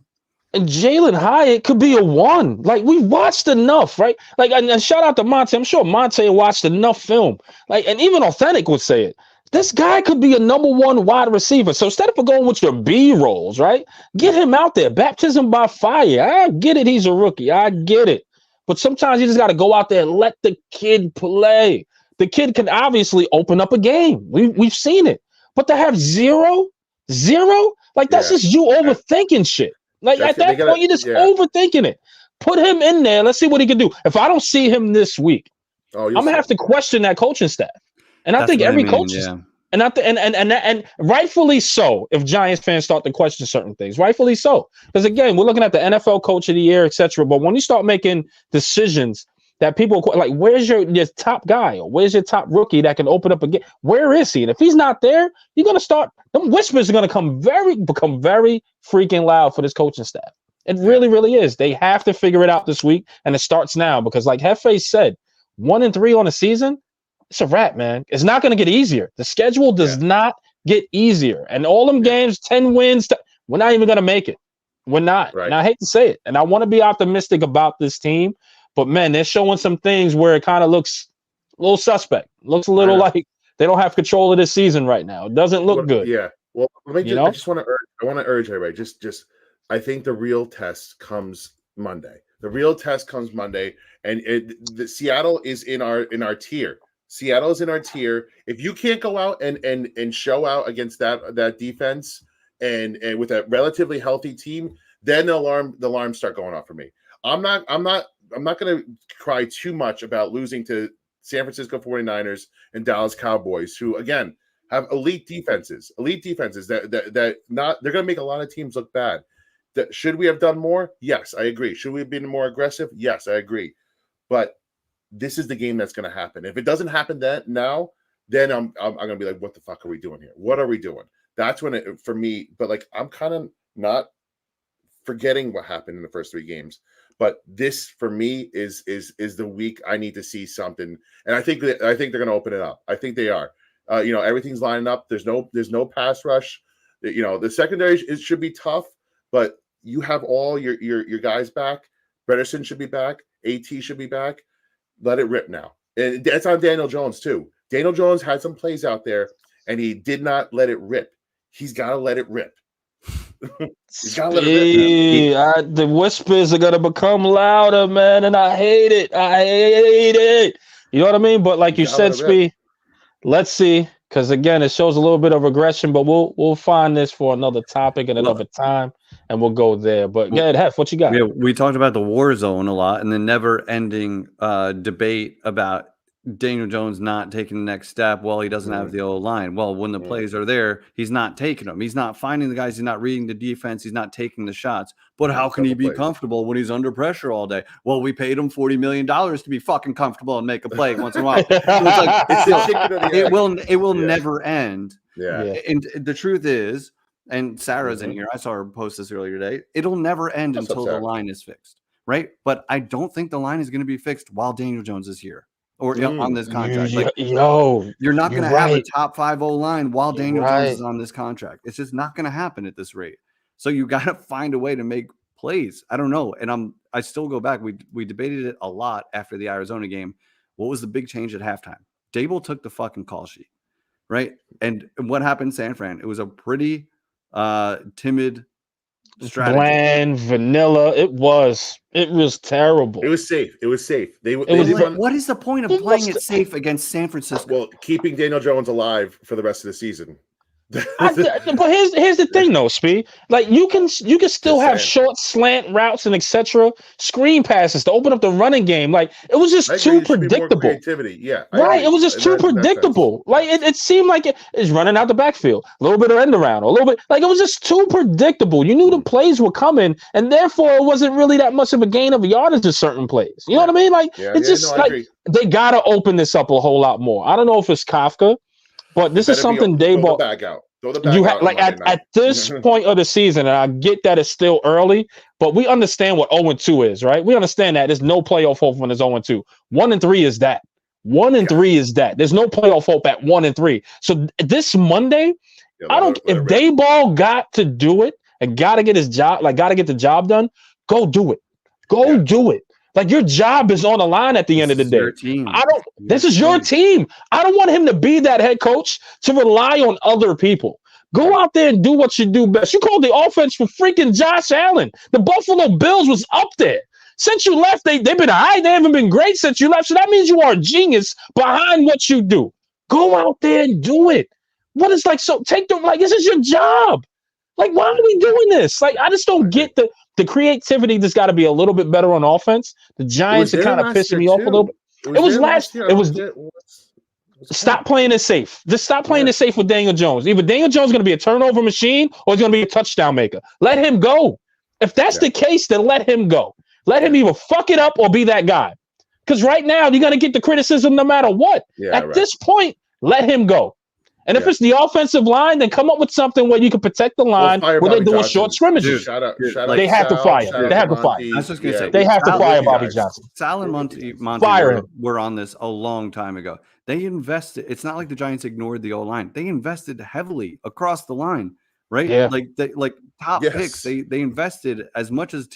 And Jalen Hyatt could be a 1. Like, we've watched enough, right? Like, and shout out to Monte. I'm sure Monte watched enough film. Like, and even Authentic would say it. This guy could be a number 1 wide receiver. So instead of going with your B rolls, right? Get him out there. Baptism by fire. I get it. He's a rookie. I get it. But sometimes you just got to go out there and let the kid play. The kid can obviously open up a game. We've seen it. But to have zero, like, that's just you overthinking shit. Like, at that point, you're just overthinking it. Put him in there. Let's see what he can do. If I don't see him this week, I'm gonna have to question that coaching staff. And I think every coach, and rightfully so. If Giants fans start to question certain things, rightfully so, because again, we're looking at the NFL Coach of the Year, etc. But when you start making decisions that people like, where's your top guy or where's your top rookie that can open up a game? Where is he? And if he's not there, you're gonna start. Them whispers are gonna become very freaking loud for this coaching staff. It really, really is. They have to figure it out this week, and it starts now because, like Hefe said, 1-3 on the season, it's a wrap, man. It's not gonna get easier. The schedule does not get easier, and all them games, 10 wins, we're not even gonna make it. We're not. Right. And I hate to say it, and I want to be optimistic about this team. But, man, they're showing some things where it kind of looks a little suspect. Looks a little like they don't have control of this season right now. It doesn't look good. Yeah. Well, I just want to urge everybody. Just I think the real test comes Monday. The real test comes Monday, and the Seattle is in our tier. Seattle is in our tier. If you can't go out and show out against that defense and with a relatively healthy team, then the alarms start going off for me. I'm not going to cry too much about losing to San Francisco 49ers and Dallas Cowboys, who, again, have elite defenses that they're going to make a lot of teams look bad. Should we have done more? Yes, I agree. Should we have been more aggressive? Yes, I agree. But this is the game that's going to happen. If it doesn't happen then I'm going to be like, what the fuck are we doing here? What are we doing? That's when it, for me, but like, I'm kind of not forgetting what happened in the first 3 games. But this, for me, is the week I need to see something, and I think they're going to open it up. I think they are. Everything's lining up. There's no pass rush. The secondary should be tough, but you have all your guys back. Bredesen should be back. AT should be back. Let it rip now, and that's on Daniel Jones too. Daniel Jones had some plays out there, and he did not let it rip. He's got to let it rip. The whispers are gonna become louder, man, and I hate it. You know what I mean? But like you said, Spee, let's see, because again, it shows a little bit of regression. But we'll find this for another topic and another time, and we'll go there. But yeah, Hef, what you got? Yeah, we talked about the Warzone a lot, and the never-ending debate about Daniel Jones not taking the next step. Well, he doesn't have the O line. Well, when the plays are there, he's not taking them. He's not finding the guys. He's not reading the defense. He's not taking the shots. But how can he be comfortable when he's under pressure all day? Well, we paid him $40 million to be fucking comfortable and make a play once in a while. So it will never end. Yeah. And the truth is, and Sarah's in here. I saw her post this earlier today. It'll never end until the line is fixed, right? But I don't think the line is going to be fixed while Daniel Jones is here. Or on this contract. You're not going to have a top 5 O-line while Daniel Jones is on this contract. It's just not going to happen at this rate. So you got to find a way to make plays. I don't know. And I still go back. We debated it a lot after the Arizona game. What was the big change at halftime? Dable took the fucking call sheet, right? And what happened in San Fran? It was a pretty timid strategy. Bland, vanilla. It was terrible. It was safe. What is the point of playing it safe against San Francisco? Well, keeping Daniel Jones alive for the rest of the season. But here's the thing, though, Spee. Like, you can still have short slant routes and etc. Screen passes to open up the running game. Like, it was just too predictable. Creativity, yeah. Right, it was just too predictable. Like, it seemed like it's running out the backfield, a little bit of end around, a little bit. Like, it was just too predictable. You knew the plays were coming, and therefore it wasn't really that much of a gain of yardage to certain plays. You know what I mean? Like, they gotta open this up a whole lot more. I don't know if it's Kafka. But this is something Daboll. Throw the bag out. You have like at this point of the season, and I get that it's still early, but we understand what 0-2 is, right? We understand that there's no playoff hope when it's 0-2. 1-3 is that. 1-3 is that. There's no playoff hope at 1-3. So this Monday, if Daboll got to do it, and got to get his job, like got to get the job done, go do it. Go do it. Like your job is on the line at the end of the day. Your team. This is your team. I don't want him to be that head coach to rely on other people. Go out there and do what you do best. You called the offense for freaking Josh Allen. The Buffalo Bills was up there. Since you left, they've been high. They haven't been great since you left. So that means you are a genius behind what you do. Go out there and do it. What is like, so take them, like, this is your job. Like, why are we doing this? Like, I just don't get the creativity that's got to be a little bit better on offense. The Giants are kind of pissing me off a little bit. It was last year. It was stop playing it safe. Just stop playing it safe with Daniel Jones. Either Daniel Jones is going to be a turnover machine or he's going to be a touchdown maker. Let him go. If that's the case, then let him go. Let him either fuck it up or be that guy. Because right now, you're going to get the criticism no matter what. At this point, let him go. And if it's the offensive line, then come up with something where you can protect the line where they're doing short scrimmages. They have to fire. They have to fire. I was just going to say, they have to fire Bobby Johnson. Sal and Monty were on this a long time ago. They invested. It's not like the Giants ignored the O-line. They invested heavily across the line, right? Yeah. Like top picks. They invested as much as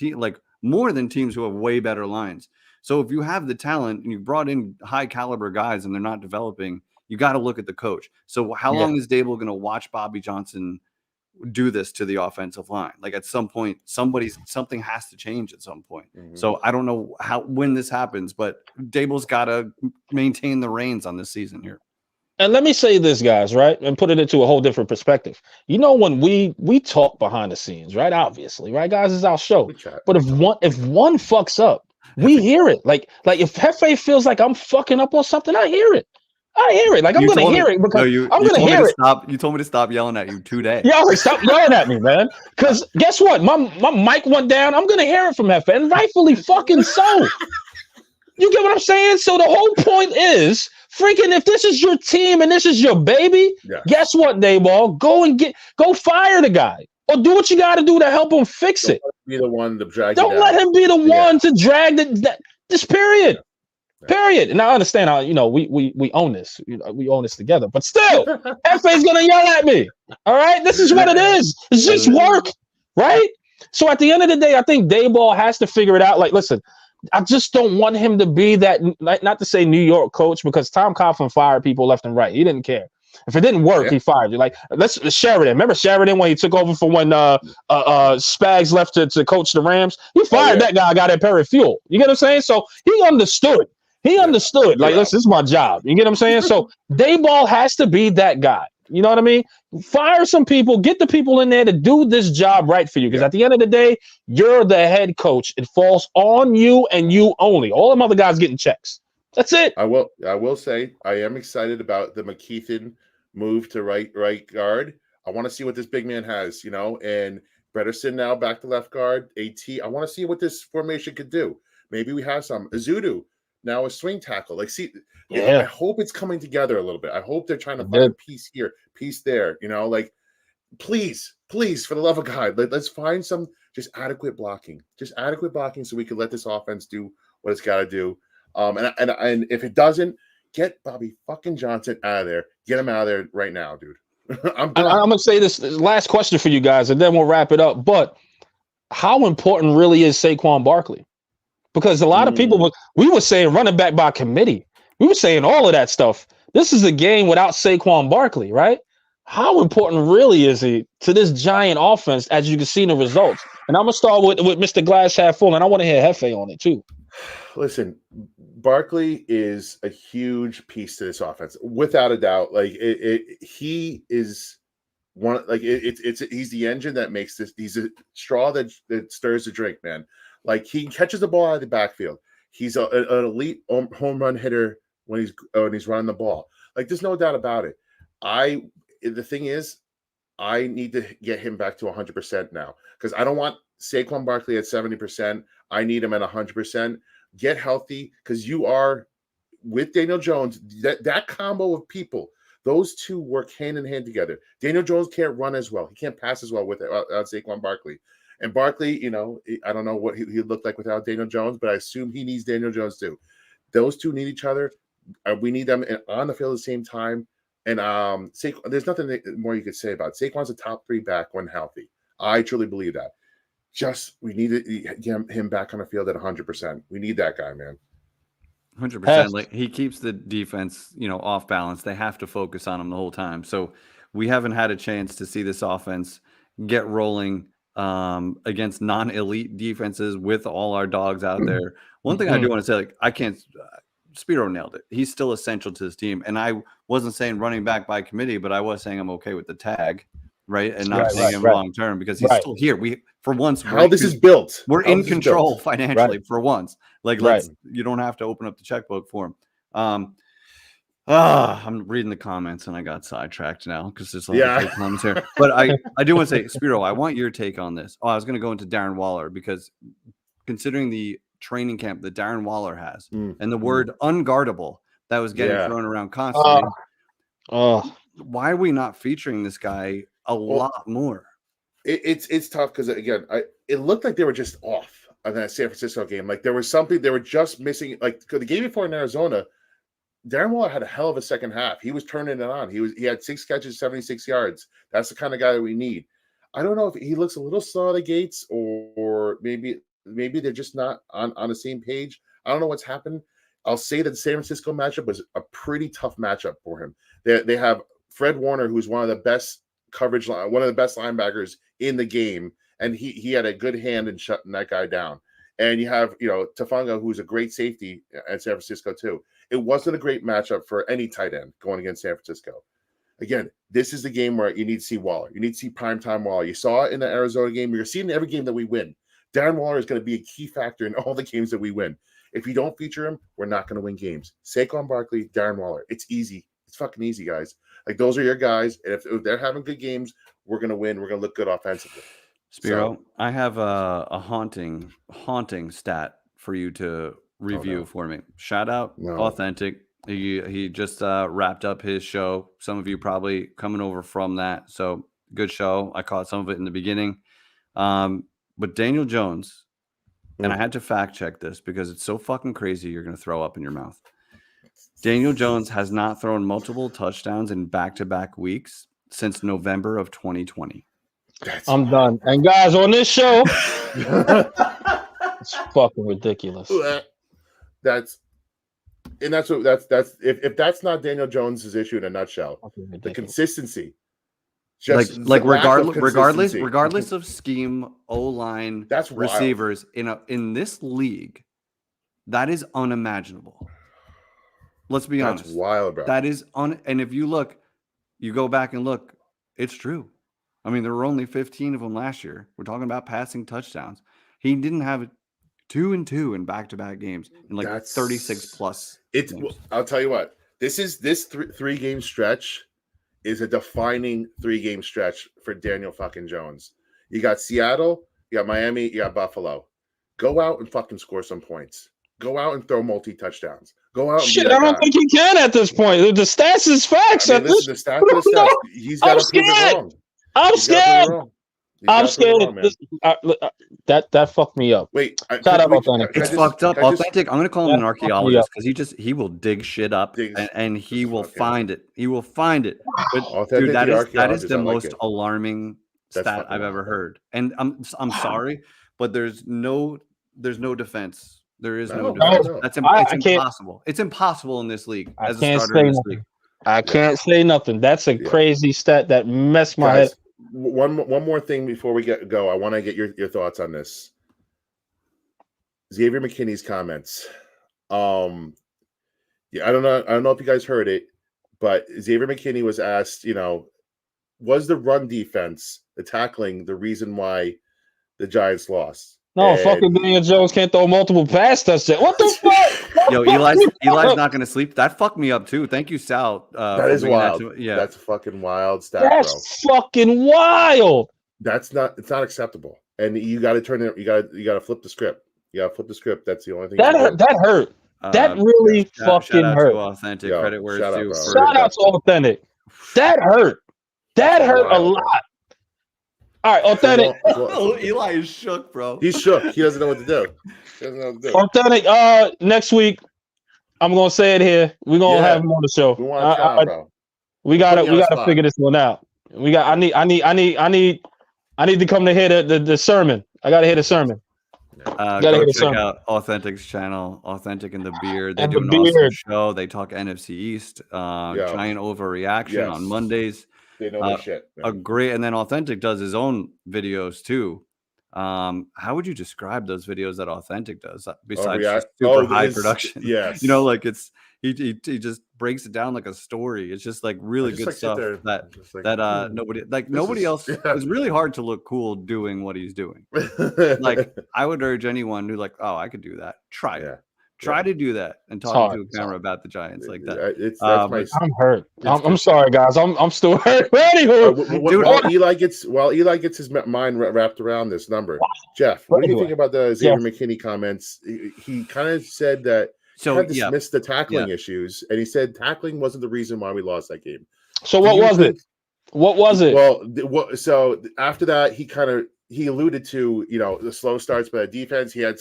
more than teams who have way better lines. So if you have the talent and you brought in high caliber guys and they're not developing, you got to look at the coach. So how long is Dable going to watch Bobby Johnson do this to the offensive line? Like at some point, something has to change at some point. Mm-hmm. So I don't know when this happens, but Dable's got to maintain the reins on this season here. And let me say this, guys, right? And put it into a whole different perspective. You know, when we talk behind the scenes, right? Obviously, right, guys, is our show. But if one fucks up, we hear it. Like if Hefe feels like I'm fucking up on something, I hear it. Like I'm gonna hear it because I'm gonna hear it. You told me to stop yelling at you today. Yeah, like, stop yelling at me, man. Because guess what? My mic went down. I'm gonna hear it from Hefe, and rightfully fucking so. You get what I'm saying? So the whole point is, freaking, if this is your team and this is your baby, guess what, Dayball? Go fire the guy. Or do what you got to do to help him fix it. Be the one to drag. Don't let him be the one to drag this period. Period. And I understand how we own this. We own this together. But still, FA's gonna yell at me. All right, this is what it is. It's just work, right? So at the end of the day, I think Dayball has to figure it out. Like, listen, I just don't want him to be that. Not to say New York coach, because Tom Coughlin fired people left and right. He didn't care. If it didn't work, he fired you. Like, let's Sheridan. Remember Sheridan when he took over for when Spags left to coach the Rams? He fired that guy. Got at Perry Fuel. You get what I'm saying? So he understood. He understood. Like, listen, this is my job. You get what I'm saying? So Dayball has to be that guy. You know what I mean? Fire some people. Get the people in there to do this job right for you. Because at the end of the day, you're the head coach. It falls on you and you only. All them other guys getting checks. That's it. I will say I am excited about the McKeithen move to right guard. I want to see what this big man has, and Bredesen now back to left guard. AT. I want to see what this formation could do. Maybe we have some. Azudu now a swing tackle. Like, see, I hope it's coming together a little bit. I hope they're trying to find a piece here, piece there. Like, please, for the love of God, let's find some just adequate blocking, so we can let this offense do what it's got to do. And if it doesn't, get Bobby fucking Johnson out of there. Get him out of there right now, dude. I'm gonna say this last question for you guys, and then we'll wrap it up. But how important really is Saquon Barkley? Because a lot of people, we were saying running back by committee. We were saying all of that stuff. This is a game without Saquon Barkley, right? How important really is he to this Giant offense, as you can see in the results? And I'm gonna start with Mr. Glass half full, and I want to hear Hefe on it too. Listen, Barkley is a huge piece to this offense, without a doubt. Like he is one. Like he's the engine that makes this. He's a straw that stirs the drink, man. Like, he catches the ball out of the backfield. He's an elite home run hitter when he's running the ball. Like, there's no doubt about it. The thing is, I need to get him back to 100% now, because I don't want Saquon Barkley at 70%. I need him at 100%. Get healthy, because you are with Daniel Jones. That combo of people, those two work hand in hand together. Daniel Jones can't run as well. He can't pass as well without Saquon Barkley. And Barkley, I don't know what he looked like without Daniel Jones, but I assume he needs Daniel Jones too. Those two need each other. We need them on the field at the same time. And there's nothing more you could say about it. Saquon's a top 3 back when healthy. I truly believe that. Just we need to get him back on the field at 100%. We need that guy, man. 100%. Like he keeps the defense, off balance. They have to focus on him the whole time. So we haven't had a chance to see this offense get rolling against non-elite defenses with all our dogs out there. One thing I do want to say, like I can't. Spiro nailed it. He's still essential to this team, and I wasn't saying running back by committee, but I was saying I'm okay with the tag, right, and not paying him long term because he's still here. We for once how this is built. We're in control financially for once. Like you don't have to open up the checkbook for him. I'm reading the comments and I got sidetracked now because there's a lot of comments here. But I do want to say, Spiro, I want your take on this. I was going to go into Darren Waller because considering the training camp that Darren Waller has and the word unguardable that was getting thrown around constantly. Why are we not featuring this guy a lot more? It's tough because again, it looked like they were just off on that San Francisco game. Like there was something they were just missing. Like the game before in Arizona, Darren Waller had a hell of a second half. He was turning it on. He had 6 catches, 76 yards. That's the kind of guy that we need. I don't know if he looks a little slow out of the gates or maybe they're just not on the same page. I don't know what's happened. I'll say that the San Francisco matchup was a pretty tough matchup for him. They have Fred Warner, who's one of the best coverage, one of the best linebackers in the game, and he had a good hand in shutting that guy down. And you have Tafanga, who's a great safety at San Francisco too. It wasn't a great matchup for any tight end going against San Francisco. Again, this is the game where you need to see Waller. You need to see primetime Waller. You saw it in the Arizona game. You're seeing every game that we win. Darren Waller is going to be a key factor in all the games that we win. If you don't feature him, we're not going to win games. Saquon Barkley, Darren Waller. It's easy. It's fucking easy, guys. Like, those are your guys. And if they're having good games, we're going to win. We're going to look good offensively. Spiro, I have a haunting stat for you to review for me. Shout out Authentic. He just wrapped up his show. Some of you probably coming over from that. So good show. I caught some of it in the beginning. But Daniel Jones, and I had to fact check this because it's so fucking crazy you're going to throw up in your mouth. Daniel Jones has not thrown multiple touchdowns in back-to-back weeks since November of 2020. I'm done. And guys, on this show, it's fucking ridiculous. That's if that's not Daniel Jones's issue in a nutshell, the consistency. Regardless of scheme, O-line, that's receivers in this league, that is unimaginable. Let's be honest. That's wild, bro. That is and if you go back and look, it's true. I mean, there were only 15 of them last year. We're talking about passing touchdowns. He didn't have 2 and 2 in back-to-back games in 36 plus. I'll tell you what. This 3-game stretch is a defining 3-game stretch for Daniel fucking Jones. You got Seattle, you got Miami, you got Buffalo. Go out and fucking score some points. Go out and throw multi-touchdowns. Go out and I don't think he can at this point. The stats is facts. The stats. He's got to prove it wrong. I'm scared. I'm scared. That fucked me up. Wait, Authentic. It's fucked up. Authentic. I'm gonna call him an archaeologist because he will dig shit up and he will find it. He will find it. But dude, that is the most alarming stat I've ever heard. And I'm sorry, but there's no defense. There is no defense. It's impossible. It's impossible in this league as a starter in this league. I can't say nothing. That's a crazy stat that messed my head. One more thing before we go. I want to get your thoughts on this. Xavier McKinney's comments. I don't know if you guys heard it, but Xavier McKinney was asked, was the run defense, the tackling, the reason why the Giants lost? No, fucking Daniel Jones can't throw multiple pass touchdowns. What the fuck? Yo, Eli's not gonna sleep. That fucked me up too. Thank you, Sal. That is wild. That's fucking wild stat, That's fucking wild. It's not acceptable. And you got to turn it. You got to flip the script. You got to flip the script. That's the only thing. That hurt. That really fucking hurt. Authentic credit where it's due. Shout out to Authentic. That hurt. That hurt a lot. All right, Authentic. Eli is shook, bro. He's shook. He doesn't know what to do. Authentic. Next week, I'm gonna say it here. We're gonna have him on the show. We want to bro. We gotta figure this one out. I need I need to come to hear the sermon. I gotta hear the sermon. Go check out Authentic's channel, Authentic and the Beard. They do an awesome show. They talk NFC East, giant overreaction on Mondays. They know their shit. And then Authentic does his own videos too. How would you describe those videos that Authentic does besides just super high production? Yes. You know, like it's he just breaks it down like a story. It's just like really good stuff nobody else. It's really hard to look cool doing what he's doing. Like I would urge anyone who like, oh, I could do that. Try it. Try to do that and talk to a camera about the Giants like that. I'm hurt. I'm sorry, guys. I'm still hurt. While Eli gets his mind wrapped around this number, Jeff, what do you think about the Xavier McKinney comments? He kind of said that he kind of dismissed the tackling issues, and he said tackling wasn't the reason why we lost that game. So what was it? What was it? Well, so after that, he alluded to the slow starts by the defense. He had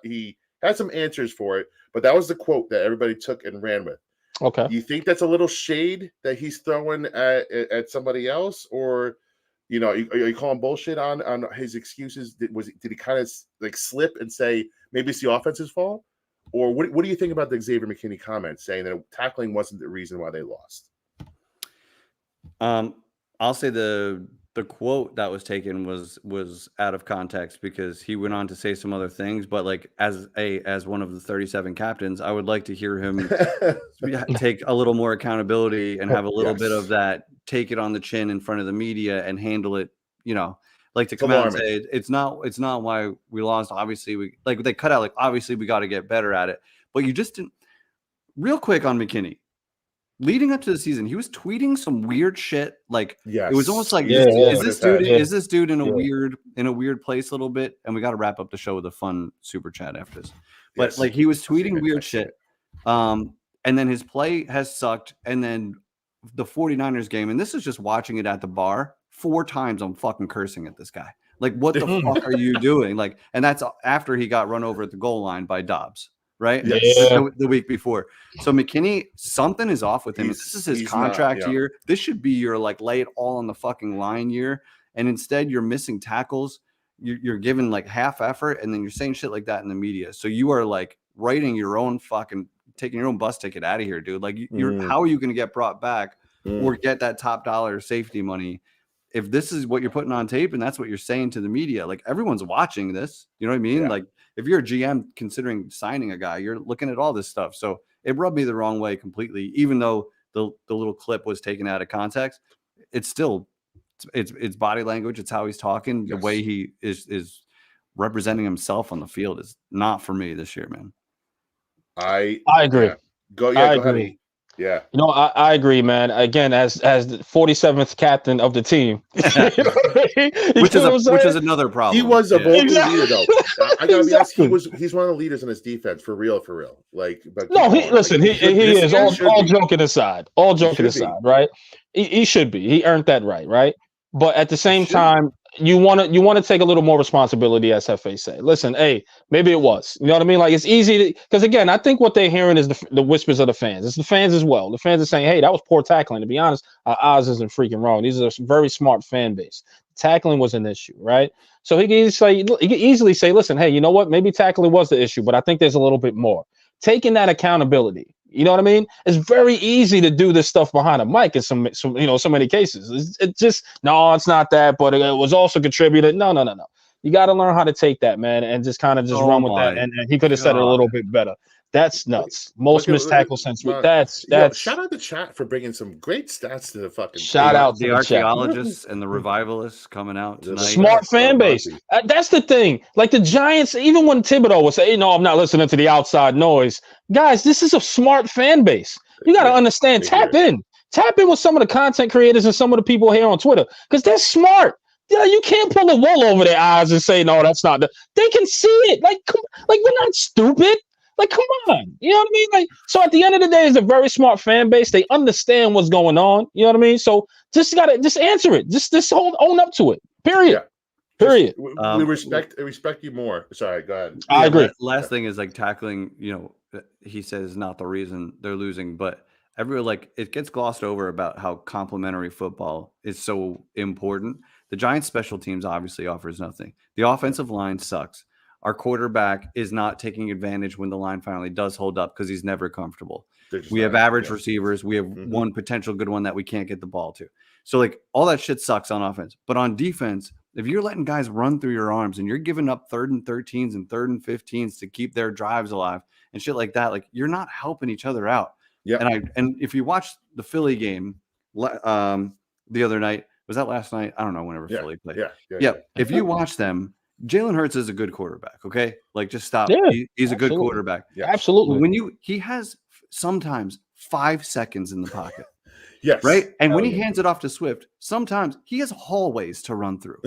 he had some answers for it, but that was the quote that everybody took and ran with. Okay. You think that's a little shade that he's throwing at somebody else, or are you calling bullshit on his excuses? Did he kind of like slip and say maybe it's the offense's fault, or what do you think about the Xavier McKinney comment saying that tackling wasn't the reason why they lost? I'll say the quote that was taken was out of context because he went on to say some other things, but like as one of the 37 captains, I would like to hear him take a little more accountability and have a little bit of that, take it on the chin in front of the media and handle it, like to come out and say it's not why we lost. Obviously they cut out like obviously we got to get better at it, but you just didn't. Real quick on McKinney. Leading up to the season, he was tweeting some weird shit. Like it was almost like, is this dude in a weird place a little bit? And we got to wrap up the show with a fun super chat after this. But like he was tweeting weird shit. And then his play has sucked. And then the 49ers game, and this is just watching it at the bar 4 times. I'm fucking cursing at this guy. Like, what the fuck are you doing? Like, and that's after he got run over at the goal line by Dobbs. Right? The week before. So McKinney, something is off with him. This is his contract year. This should be your like lay it all on the fucking line year. And instead you're missing tackles. You're giving like half effort and then you're saying shit like that in the media. So you are like writing your own fucking taking your own bus ticket out of here, dude. Like how are you going to get brought back or get that top dollar safety money? If this is what you're putting on tape and that's what you're saying to the media, like everyone's watching this, you know what I mean? Like if you're a GM considering signing a guy, you're looking at all this stuff. So it rubbed me the wrong way completely, even though the little clip was taken out of context. It's still, it's body language. It's how he's talking. The way he is representing himself on the field is not for me this year, man. I agree. Yeah. Go ahead. Yeah. I agree, man. Again, as the 47th captain of the team, which is another problem. He was a vocal leader, though. I gotta be honest. He's one of the leaders in his defense for real. Like, but he is. All joking aside, right? He should be. He earned that right? But at the same time, you want to take a little more responsibility, as FA say. Listen, hey, maybe it was. You know what I mean? Like it's easy because again, I think what they're hearing is the whispers of the fans. It's the fans as well. The fans are saying, "Hey, that was poor tackling." To be honest, Oz isn't freaking wrong. These are a very smart fan base. Tackling was an issue, right? So he can easily say, "Listen, hey, you know what? Maybe tackling was the issue, but I think there's a little bit more." Taking that accountability. You know what I mean? It's very easy to do this stuff behind a mic in so many cases. It's just, no, it's not that, but it was also contributed. No. You got to learn how to take that, man, and just kind of run with that. And he could have said it a little bit better. That's nuts. Most missed tackles since that's. Shout out the chat for bringing some great stats to the fucking. Shout out to the archaeologists and the revivalists coming out tonight. Smart fan base. That's the thing. Like the Giants, even when Thibodeau would say, "No, I'm not listening to the outside noise." Guys, this is a smart fan base. You got to understand. Tap in with some of the content creators and some of the people here on Twitter because they're smart. Yeah, you can't pull the wool over their eyes and say, "No, that's not." They can see it. Like we're not stupid. Like, come on. You know what I mean? Like, so at the end of the day, it's a very smart fan base. They understand what's going on. You know what I mean? So just answer it. Just own up to it. Period. Yeah. Period. We respect you more. Sorry, go ahead. I agree. Last thing is like tackling, he says is not the reason they're losing, but everyone it gets glossed over about how complementary football is so important The Giants' special teams obviously offers nothing. The offensive line sucks. Our quarterback is not taking advantage when the line finally does hold up because he's never comfortable. We have average receivers. We have one potential good one that we can't get the ball to. So, like, all that shit sucks on offense. But on defense, if you're letting guys run through your arms and you're giving up 3rd and 13s and 3rd and 15s to keep their drives alive and shit like that, like, you're not helping each other out. Yeah. And if you watch the Philly game the other night, was that last night? I don't know, whenever Philly played. Yeah. If you watch them, Jalen Hurts is a good quarterback, okay? Like, just stop. Yeah, he's a good quarterback. Yeah. Absolutely. When he has sometimes 5 seconds in the pocket. Yes. Right? And when he hands it off to Swift, sometimes he has hallways to run through.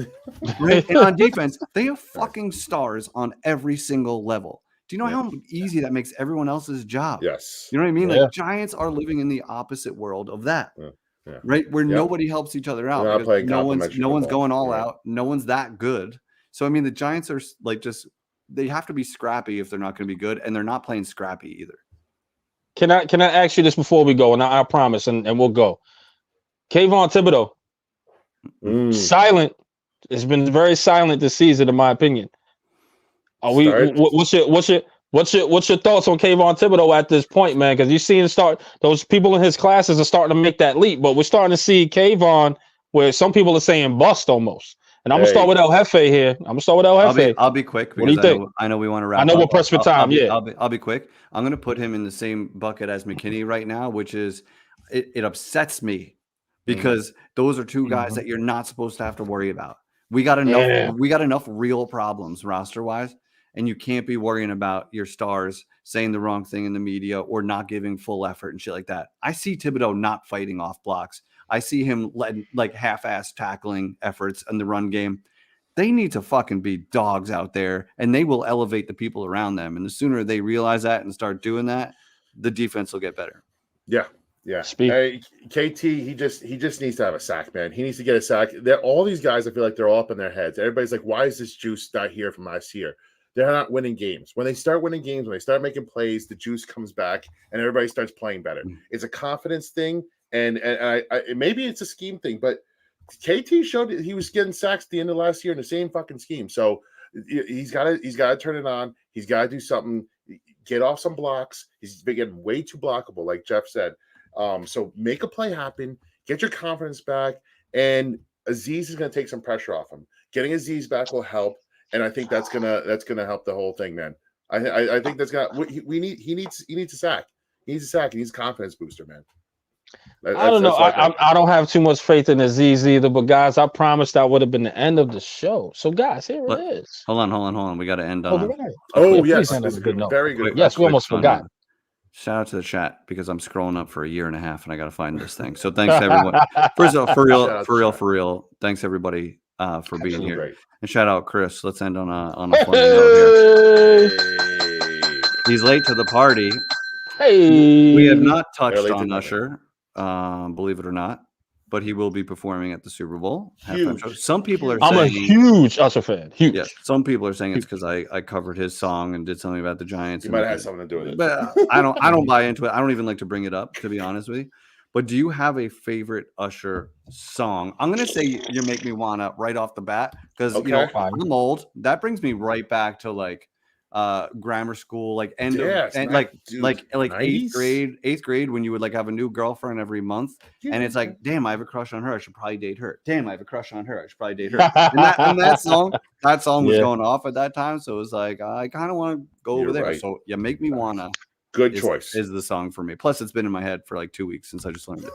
Right? And on defense, they have fucking stars on every single level. Do you know how easy that makes everyone else's job? Yes. You know what I mean? Like, Giants are living in the opposite world of that. Yeah. Right? Where nobody helps each other out. No one's going all out. No one's that good. So, I mean, the Giants are like they have to be scrappy if they're not going to be good, and they're not playing scrappy either. Can I ask you this before we go? And I promise, and we'll go. Kayvon Thibodeau, silent. It's been very silent this season, in my opinion. Are we? What's your thoughts on Kayvon Thibodeau at this point, man? Because you're seeing those people in his classes are starting to make that leap, but we're starting to see Kayvon where some people are saying bust almost. And I'm gonna start with El Jefe here. I'll be quick. What do you think? I know we want to wrap. I know we're pressed for time. I'll be quick. I'm gonna put him in the same bucket as McKinney right now, which is it upsets me because those are two guys that you're not supposed to have to worry about. We got enough. Yeah. We got enough real problems roster wise, and you can't be worrying about your stars saying the wrong thing in the media or not giving full effort and shit like that. I see Thibodeau not fighting off blocks. I see him letting like half-ass tackling efforts in the run game. They need to fucking be dogs out there, and they will elevate the people around them. And the sooner they realize that and start doing that, the defense will get better. Yeah. Hey, KT, he just needs to have a sack, man. He needs to get a sack. All these guys, I feel like they're all up in their heads. Everybody's like, why is this juice not here from last year? They're not winning games. When they start winning games, when they start making plays, the juice comes back, and everybody starts playing better. It's a confidence thing. And I maybe it's a scheme thing, but KT showed that he was getting sacks at the end of last year in the same fucking scheme. So he's got to turn it on. He's got to do something. Get off some blocks. He's been getting way too blockable, like Jeff said. So make a play happen. Get your confidence back, and Azeez is going to take some pressure off him. Getting Azeez back will help, and I think that's gonna help the whole thing, man. I think that's gonna. He needs a sack. He needs a sack. He needs a confidence booster, man. I don't know. I don't have too much faith in Azeez either, but guys, I promised that would have been the end of the show. So, guys, here it is. Hold on. We got to end on. Yes, that's a good note. Very good. Yes, we almost forgot. Shout out to the chat because I'm scrolling up for a year and a half and I got to find this thing. So thanks to everyone. First of all, for real. Thanks everybody for being here. Great. And shout out Chris. Let's end on a funny note here. He's late to the party. Hey, we have not touched on Usher. Believe it or not, but he will be performing at the Super Bowl. Some people are saying I'm a huge Usher fan. Huge. Yeah, some people are saying it's because I covered his song and did something about the Giants. You might have had something to do with it. But I don't buy into it. I don't even like to bring it up, to be honest with you. But do you have a favorite Usher song? I'm gonna say "You Make Me Wanna" right off the bat because I'm old. That brings me right back to like grammar school, like eighth grade when you would like have a new girlfriend every month, and it's like, damn, I have a crush on her. I should probably date her. Damn, I have a crush on her. I should probably date her. and that song was going off at that time, so it was like I kind of want to go over there. Right. So "You Make Me Wanna." Good choice is the song for me. Plus, it's been in my head for like 2 weeks since I just learned it.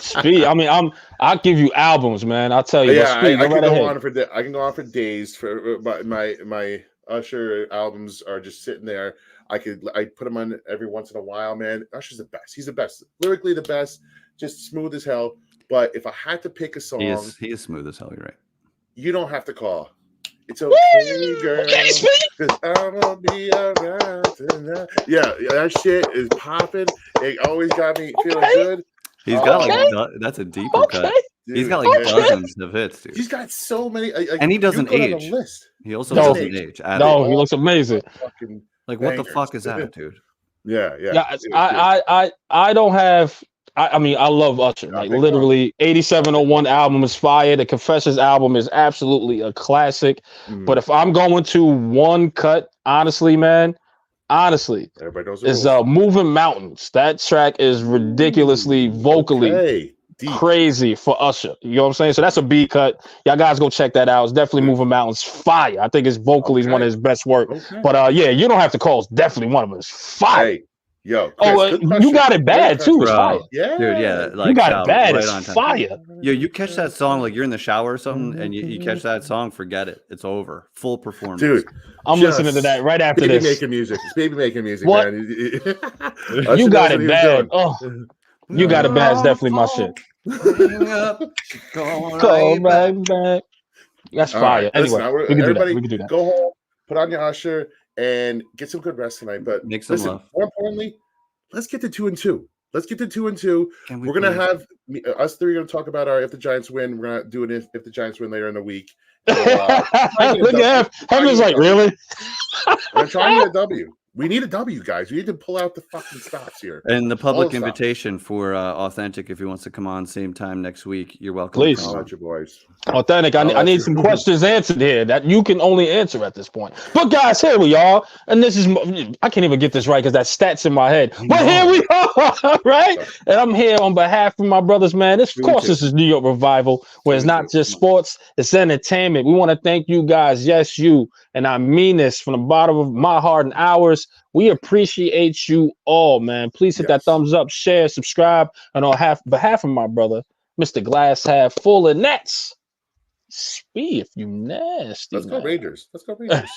Speed. I mean, I'll give you albums, man. I'll tell you. Yeah, I can go on for days. For my Usher albums are just sitting there. I put them on every once in a while, man. Usher's the best. He's the best. Lyrically the best. Just smooth as hell. But if I had to pick a song, he is smooth as hell. You're right. You don't have to call. It's okay, girl. Because I'm gonna be around tonight. Yeah, that shit is popping. It always got me feeling good. He's got that's a deeper cut. Dude, he's got like dozens of hits, dude. He's got so many, and he doesn't age. He also doesn't age. He looks amazing. Like what the fuck is that, dude? Yeah. I don't have I mean, I love Usher. Like literally, 8701 album is fire. The Confessions album is absolutely a classic. But if I'm going to one cut, honestly, man, everybody knows is Moving Mountains. That track is ridiculously vocally crazy for Usher. You know what I'm saying? So that's a B cut. Y'all guys go check that out. It's definitely Moving Mountains fire. I think his vocally is one of his best work. But yeah, you don't have to call. It's definitely one of them. It's fire. Hey. Yo, Chris, you got it bad too. It's fire. Yeah, dude. Yeah, like you got it bad. Right it's on time. Fire. Yo, you catch that song like you're in the shower or something, and you catch that song. Forget it. It's over. Full performance, dude. I'm listening to that right after this. Making music. It's baby making music. What? Man. You got it bad. Oh, you got it bad. It's definitely my shit. Go right back. That's fire. Right, anyway, we can do that. Go home, put on your Usher, and get some good rest tonight. But listen, more importantly, let's get to 2-2. Let's get to 2-2. We're gonna have us three gonna talk about our if the Giants win. We're gonna do it if the Giants win later in the week. Look at Heaven's like, really? We're trying to get a W. We need a W, guys. We need to pull out the fucking stops here. And the public invitation for Authentic, if he wants to come on same time next week, you're welcome. Please. I'll let you boys. Authentic, I need some questions answered here that you can only answer at this point. But guys, here we are. And this is, I can't even get this right because that stats in my head. But here we are, right? And I'm here on behalf of my brothers, man. This is New York Revival, where it's not just sports, it's entertainment. We want to thank you guys. Yes, you. And I mean this from the bottom of my heart and ours. We appreciate you all, man. Please hit that thumbs up, share, subscribe. And on behalf of my brother, Mr. Glass Half Full of Nets. Speed if you nasty. Let's go Rangers. Let's go Rangers.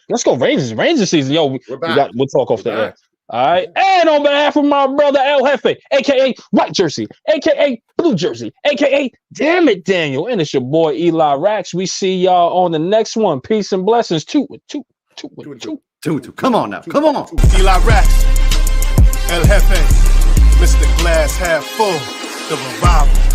Let's go Rangers. Rangers season. Yo, we'll talk off the air. All right. And on behalf of my brother El Jefe, aka White Jersey, aka Blue Jersey, aka Damn It Daniel. And it's your boy Eli Rax. We see y'all on the next one. Peace and blessings. 2-2. Come on now. Come on. Eli Rax, El Jefe, Mr. Glass Half Full, the Revival.